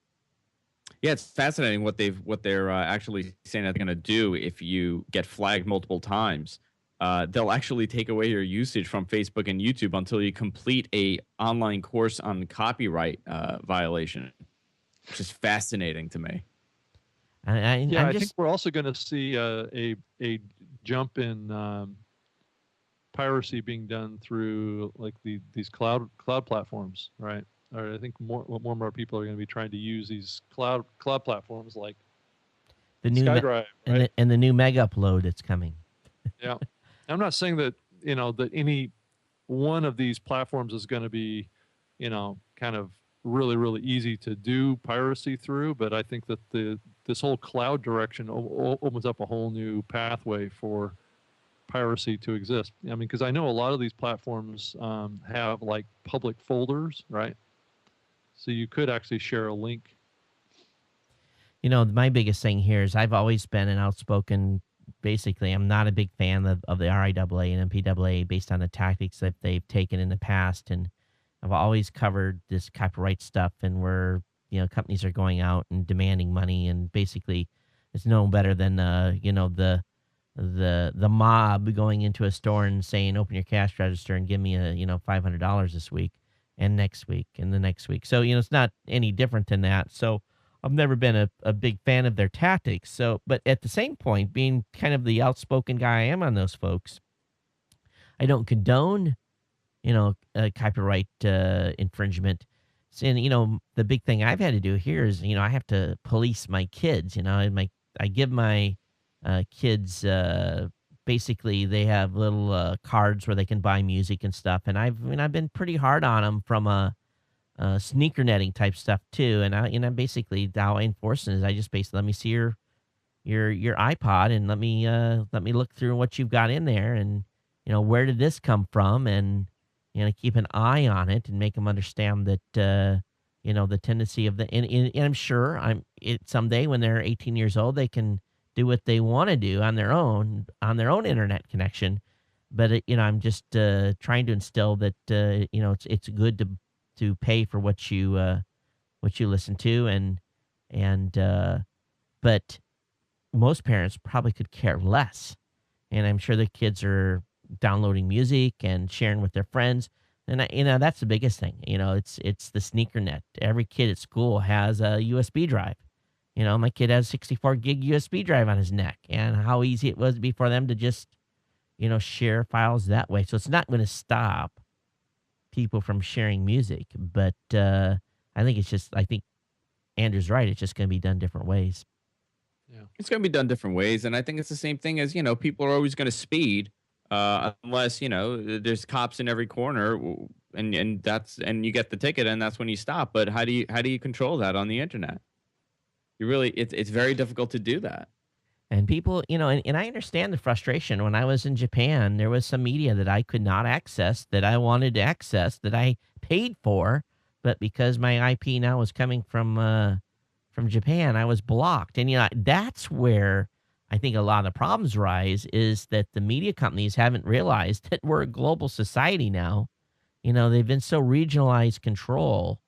Speaker 2: Yeah, it's fascinating what they're actually saying that they're going to do if you get flagged multiple times. They'll actually take away your usage from Facebook and YouTube until you complete a online course on copyright violation, which is fascinating to me.
Speaker 3: I think we're also going to see a jump in piracy being done through like these cloud platforms, right? Or I think more people are going to be trying to use these cloud platforms like
Speaker 1: the new
Speaker 3: SkyDrive, right?
Speaker 1: and the new Mega Upload that's coming.
Speaker 3: Yeah, I'm not saying that that any one of these platforms is going to be kind of really easy to do piracy through, but I think that this whole cloud direction opens up a whole new pathway for piracy to exist. I mean, because I know a lot of these platforms have like public folders, right? So you could actually share a link.
Speaker 1: My biggest thing here is I've always been an outspoken, basically, I'm not a big fan of the RIAA and MPAA based on the tactics that they've taken in the past. And I've always covered this copyright stuff and where, companies are going out and demanding money. And basically it's no better than, the mob going into a store and saying, open your cash register and give me $500 this week and next week and the next week. So, it's not any different than that. So I've never been a big fan of their tactics. So, but at the same point, being kind of the outspoken guy I am on those folks, I don't condone, copyright infringement. And, the big thing I've had to do here is, I have to police my kids, I give my kids, basically they have little cards where they can buy music and stuff. And I've been pretty hard on them from sneaker netting type stuff too. And I basically how I enforce it is I just basically let me see your iPod and let me look through what you've got in there and where did this come from and keep an eye on it and make them understand that the tendency of and I'm sure someday when they're 18 years old they can do what they want to do on their own internet connection. But I'm just trying to instill that it's good to pay for what you listen to and but most parents probably could care less, and I'm sure the kids are downloading music and sharing with their friends, and that's the biggest thing. It's the sneaker net. Every kid at school has a USB drive. My kid has a 64 gig USB drive on his neck, and how easy it was for them to just share files that way. So it's not going to stop people from sharing music, but I think Andrew's right. It's just going to be done different ways.
Speaker 2: Yeah, it's going to be done different ways, and I think it's the same thing as people are always going to speed, unless there's cops in every corner, and you get the ticket, and that's when you stop. But how do you control that on the internet? It's very difficult to do that.
Speaker 1: And people, and I understand the frustration. When I was in Japan, there was some media that I could not access that I wanted to access that I paid for, but because my IP now was coming from Japan, I was blocked. And that's where I think a lot of the problems rise is that the media companies haven't realized that we're a global society now. They've been so regionalized control,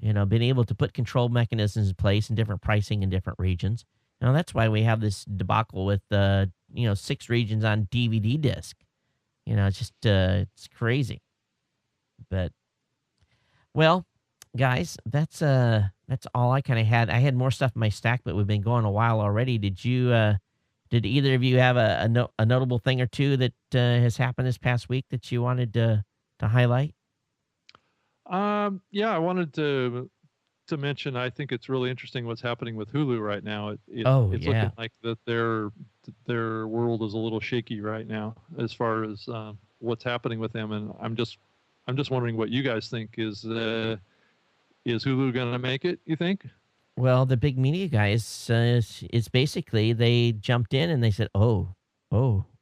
Speaker 1: been able to put control mechanisms in place and different pricing in different regions. That's why we have this debacle with 6 regions on DVD disc. It's just it's crazy. But well, guys, that's all I kind of had. I had more stuff in my stack, but we've been going a while already. Did you Did either of you have a notable thing or two that has happened this past week that you wanted to highlight?
Speaker 3: Yeah, I wanted to mention. I think it's really interesting what's happening with Hulu right now.
Speaker 1: Oh
Speaker 3: It's looking
Speaker 1: yeah.
Speaker 3: like that their world is a little shaky right now as far as what's happening with them. And I'm just wondering what you guys think. Is Hulu going to make it? You think?
Speaker 1: Well, the big media guys is basically they jumped in and they said, "Oh,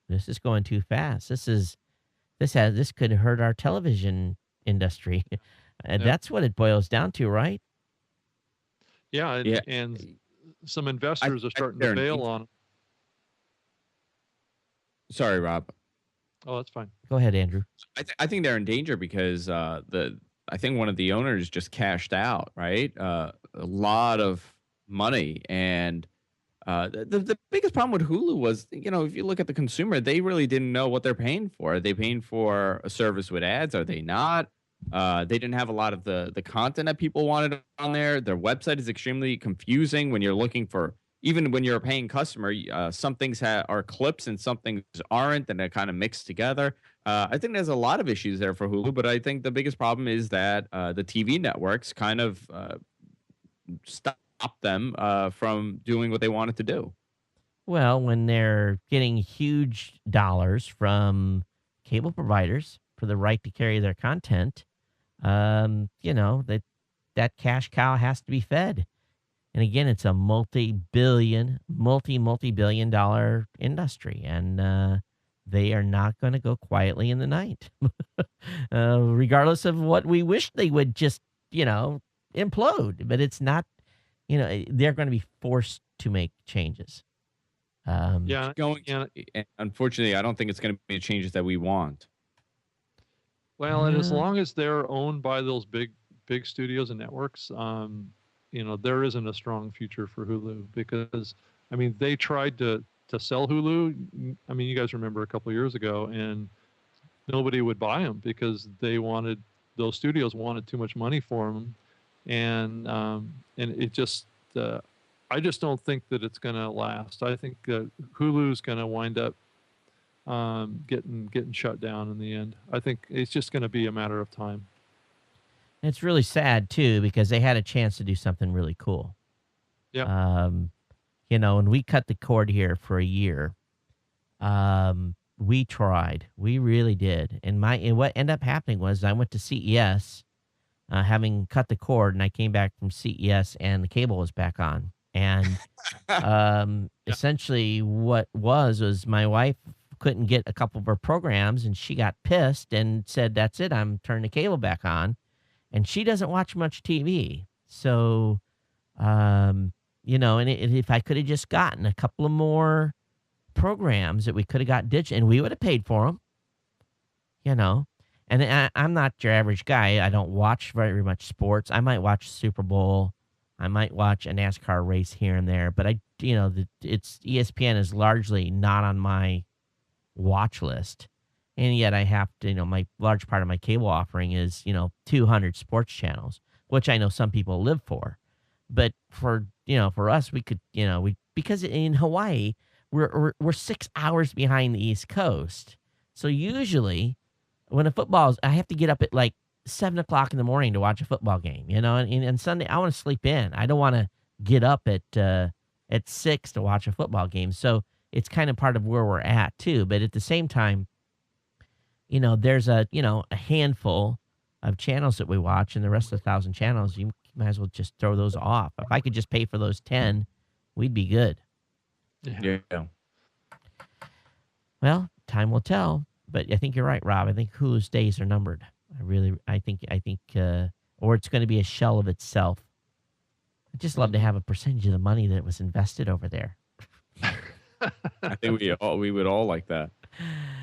Speaker 1: this is going too fast. This could hurt our television industry."
Speaker 3: Yeah.
Speaker 1: That's what it boils down to, right?
Speaker 3: Yeah,
Speaker 2: Yeah.
Speaker 3: and some
Speaker 2: I,
Speaker 3: investors are
Speaker 2: I think
Speaker 3: starting to
Speaker 2: they're in
Speaker 3: bail
Speaker 2: danger.
Speaker 3: on.
Speaker 2: Sorry, Rob.
Speaker 3: Oh, that's fine.
Speaker 1: Go ahead, Andrew.
Speaker 2: I think they're in danger because I think one of the owners just cashed out, right? A lot of money, and the biggest problem with Hulu was, if you look at the consumer, they really didn't know what they're paying for. Are they paying for a service with ads? Are they not? They didn't have a lot of the content that people wanted on there. Their website is extremely confusing when you're looking for, even when you're a paying customer. Some things are clips and some things aren't, and they're kind of mixed together. I think there's a lot of issues there for Hulu, but I think the biggest problem is that the TV networks kind of stop them from doing what they wanted to do.
Speaker 1: Well, when they're getting huge dollars from cable providers for the right to carry their content, that cash cow has to be fed. And again, it's a multi-billion dollar industry, and they are not going to go quietly in the night, regardless of what we wish they would just, implode. But it's not, they're going to be forced to make changes.
Speaker 3: Yeah,
Speaker 2: Going,
Speaker 3: and
Speaker 2: and unfortunately, I don't think it's going to be the changes that we want.
Speaker 3: well, and as long as they're owned by those big studios and networks, there isn't a strong future for Hulu because, I mean, they tried to sell Hulu. I mean, you guys remember a couple of years ago, and nobody would buy them because those studios wanted too much money for them, and it just. I just don't think that it's going to last. I think that Hulu's going to wind up getting shut down in the end. I think it's just going to be a matter of time.
Speaker 1: It's really sad too because they had a chance to do something really cool.
Speaker 3: Yeah.
Speaker 1: And we cut the cord here for a year. We tried, we really did, and what ended up happening was I went to CES, having cut the cord, and I came back from CES, and the cable was back on. And essentially, what was my wife couldn't get a couple of her programs, and she got pissed and said, "That's it, I'm turning the cable back on." And she doesn't watch much TV, so and if I could have just gotten a couple of more programs that we could have got ditched, and we would have paid for them, And I'm not your average guy. I don't watch very much sports. I might watch Super Bowl. I might watch a NASCAR race here and there, but it's ESPN is largely not on my watch list, and yet I have to. My large part of my cable offering is 200 sports channels, which I know some people live for, but for us, we could because in Hawaii we're 6 hours behind the East Coast, so usually when I have to get up at like 7 o'clock in the morning to watch a football game, and Sunday I want to sleep in. I don't want to get up at 6 to watch a football game. So it's kind of part of where we're at too. But at the same time, there's a handful of channels that we watch, and the rest of the 1,000 channels, you might as well just throw those off. If I could just pay for those 10, we'd be good.
Speaker 2: Yeah.
Speaker 1: Well, time will tell. But I think you're right, Rob. I think Hulu's days are numbered. I think, or it's going to be a shell of itself. I'd just love to have a percentage of the money that was invested over there.
Speaker 2: I think we would all like that.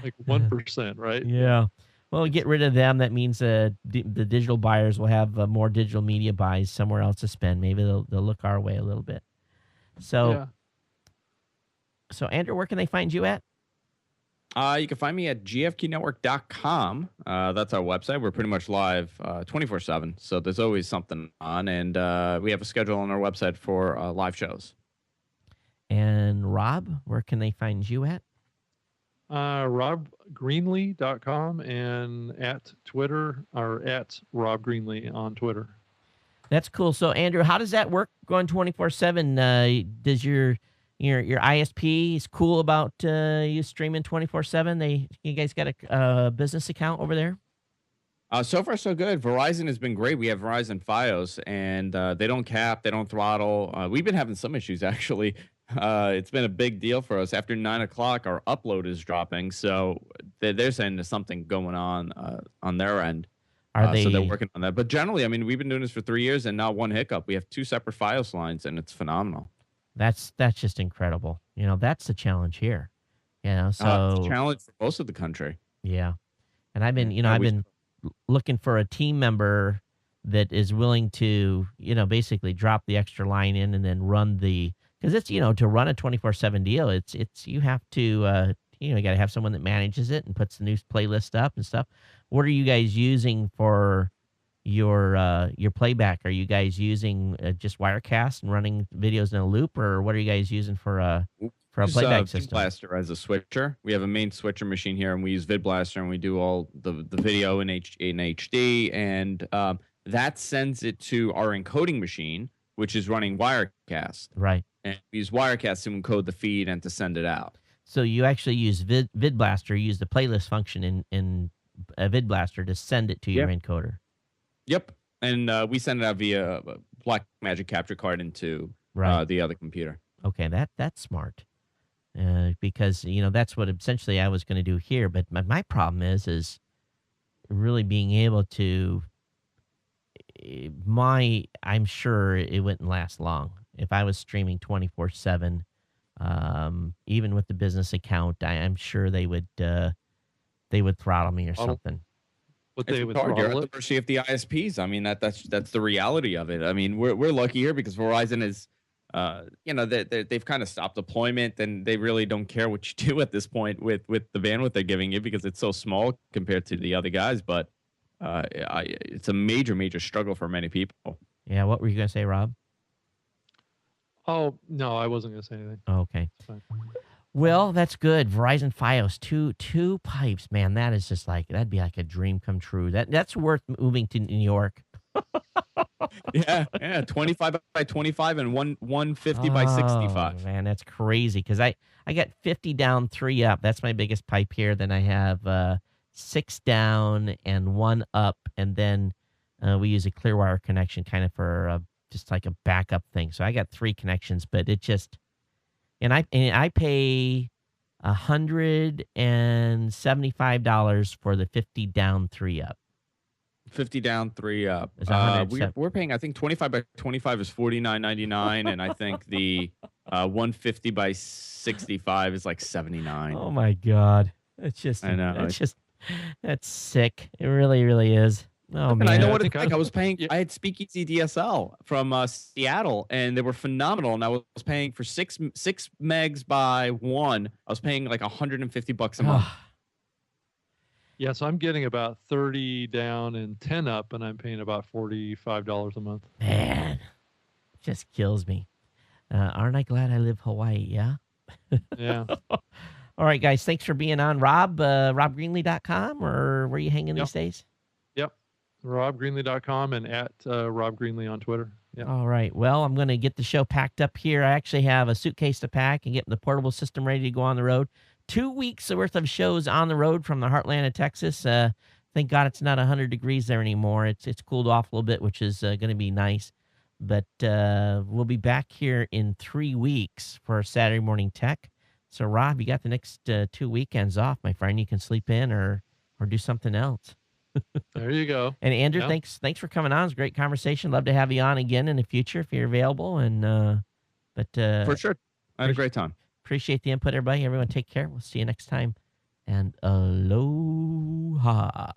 Speaker 3: Like 1%, right?
Speaker 1: Yeah. Well, we get rid of them. That means the digital buyers will have more digital media buys somewhere else to spend. Maybe they'll look our way a little bit. So Andrew, where can they find you at?
Speaker 2: You can find me at gfknetwork.com. That's our website. We're pretty much live 24/7, so there's always something on, and we have a schedule on our website for live shows.
Speaker 1: And Rob, where can they find you at?
Speaker 3: RobGreenlee.com and at Twitter or at Rob Greenlee on Twitter.
Speaker 1: That's cool. So, Andrew, how does that work going 24/7? Does your ISP is cool about you streaming 24/7? You guys got a business account over there?
Speaker 2: So far, so good. Verizon has been great. We have Verizon FiOS, and they don't cap, they don't throttle. We've been having some issues actually. It's been a big deal for us. After 9 o'clock, our upload is dropping, so they're saying there's something going on their end.
Speaker 1: Are
Speaker 2: So they're
Speaker 1: they
Speaker 2: working on that. But generally, I mean, we've been doing this for 3 years, and not one hiccup. We have 2 separate FiOS lines, and it's phenomenal.
Speaker 1: that's just incredible. That's the challenge here.
Speaker 2: It's a
Speaker 1: So
Speaker 2: challenge for most of the country.
Speaker 1: yeah. And I've been,
Speaker 2: Yeah,
Speaker 1: I've been looking for a team member that is willing to, basically drop the extra line in and then run because it's, to run a 24/7 deal, it's you have to, you got to have someone that manages it and puts the new playlist up and stuff. What are you guys using for your playback? Are you guys using just Wirecast and running videos in a loop, or what are you guys using for a
Speaker 2: use
Speaker 1: playback system?
Speaker 2: VidBlaster as a switcher. We have a main switcher machine here, and we use VidBlaster, and we do all the video in HD, and that sends it to our encoding machine, which is running Wirecast.
Speaker 1: Right.
Speaker 2: And we use Wirecast to encode the feed and to send it out.
Speaker 1: So you actually use VidBlaster, use the playlist function in VidBlaster to send it to your encoder.
Speaker 2: Yep. And we send it out via Blackmagic capture card into the other computer.
Speaker 1: Okay, that's smart. Because that's what essentially I was going to do here, but my problem is really being able to. I'm sure it wouldn't last long if I was streaming 24/7. Even with the business account, I'm sure they would throttle me or something.
Speaker 3: But they would
Speaker 2: hard. You're
Speaker 3: throttle
Speaker 2: at the mercy of the ISPs. I mean, that's the reality of it. I mean, we're lucky here because Verizon is. They've kind of stopped deployment, and they really don't care what you do at this point with the bandwidth they're giving you because it's so small compared to the other guys. But it's a major struggle for many people.
Speaker 1: Yeah, what were you going to say, Rob?
Speaker 3: Oh, no, I wasn't going to say anything.
Speaker 1: Okay. Well, that's good. Verizon FiOS, two pipes, man. That is just that'd be like a dream come true. That's worth moving to New York.
Speaker 2: Yeah, 25 by 25 and 150 by 65.
Speaker 1: Man, that's crazy because I got 50 down, 3 up. That's my biggest pipe here. Then I have 6 down and 1 up, and then we use a Clearwire connection kind of for just like a backup thing. So I got 3 connections, but it just and I pay $175 for the 50 down, 3 up.
Speaker 2: 50 down, 3 up. We're paying, I think 25 by 25 is $49.99, and I think the 150 by 65 is like $79.
Speaker 1: Oh my God. It's just,
Speaker 2: I know.
Speaker 1: That's sick. It really, really is. Oh man.
Speaker 2: And I know what it's like. I was paying, I had Speakeasy DSL from Seattle, and they were phenomenal. And I was paying for 6 megs by 1. I was paying like $150 a month.
Speaker 3: Yeah, so I'm getting about 30 down and 10 up, and I'm paying about $45 a month.
Speaker 1: Man, it just kills me. Aren't I glad I live Hawaii? Yeah.
Speaker 3: Yeah.
Speaker 1: All right, guys. Thanks for being on. Rob, robgreenlee.com, or where are you hanging these days?
Speaker 3: Yep. robgreenlee.com and at Rob Greenlee on Twitter. Yep.
Speaker 1: All right. Well, I'm going to get the show packed up here. I actually have a suitcase to pack and get the portable system ready to go on the road. 2 weeks worth of shows on the road from the heartland of Texas. Thank God it's not 100 degrees there anymore. It's cooled off a little bit, which is going to be nice. But we'll be back here in 3 weeks for Saturday Morning Tech. So, Rob, you got the next 2 weekends off, my friend. You can sleep in or do something else.
Speaker 3: There you go.
Speaker 1: And Andrew, thanks for coming on. It was a great conversation. Love to have you on again in the future if you're available. And
Speaker 2: for sure, I had a great time.
Speaker 1: Appreciate the input, everybody. Everyone, take care. We'll see you next time. And aloha.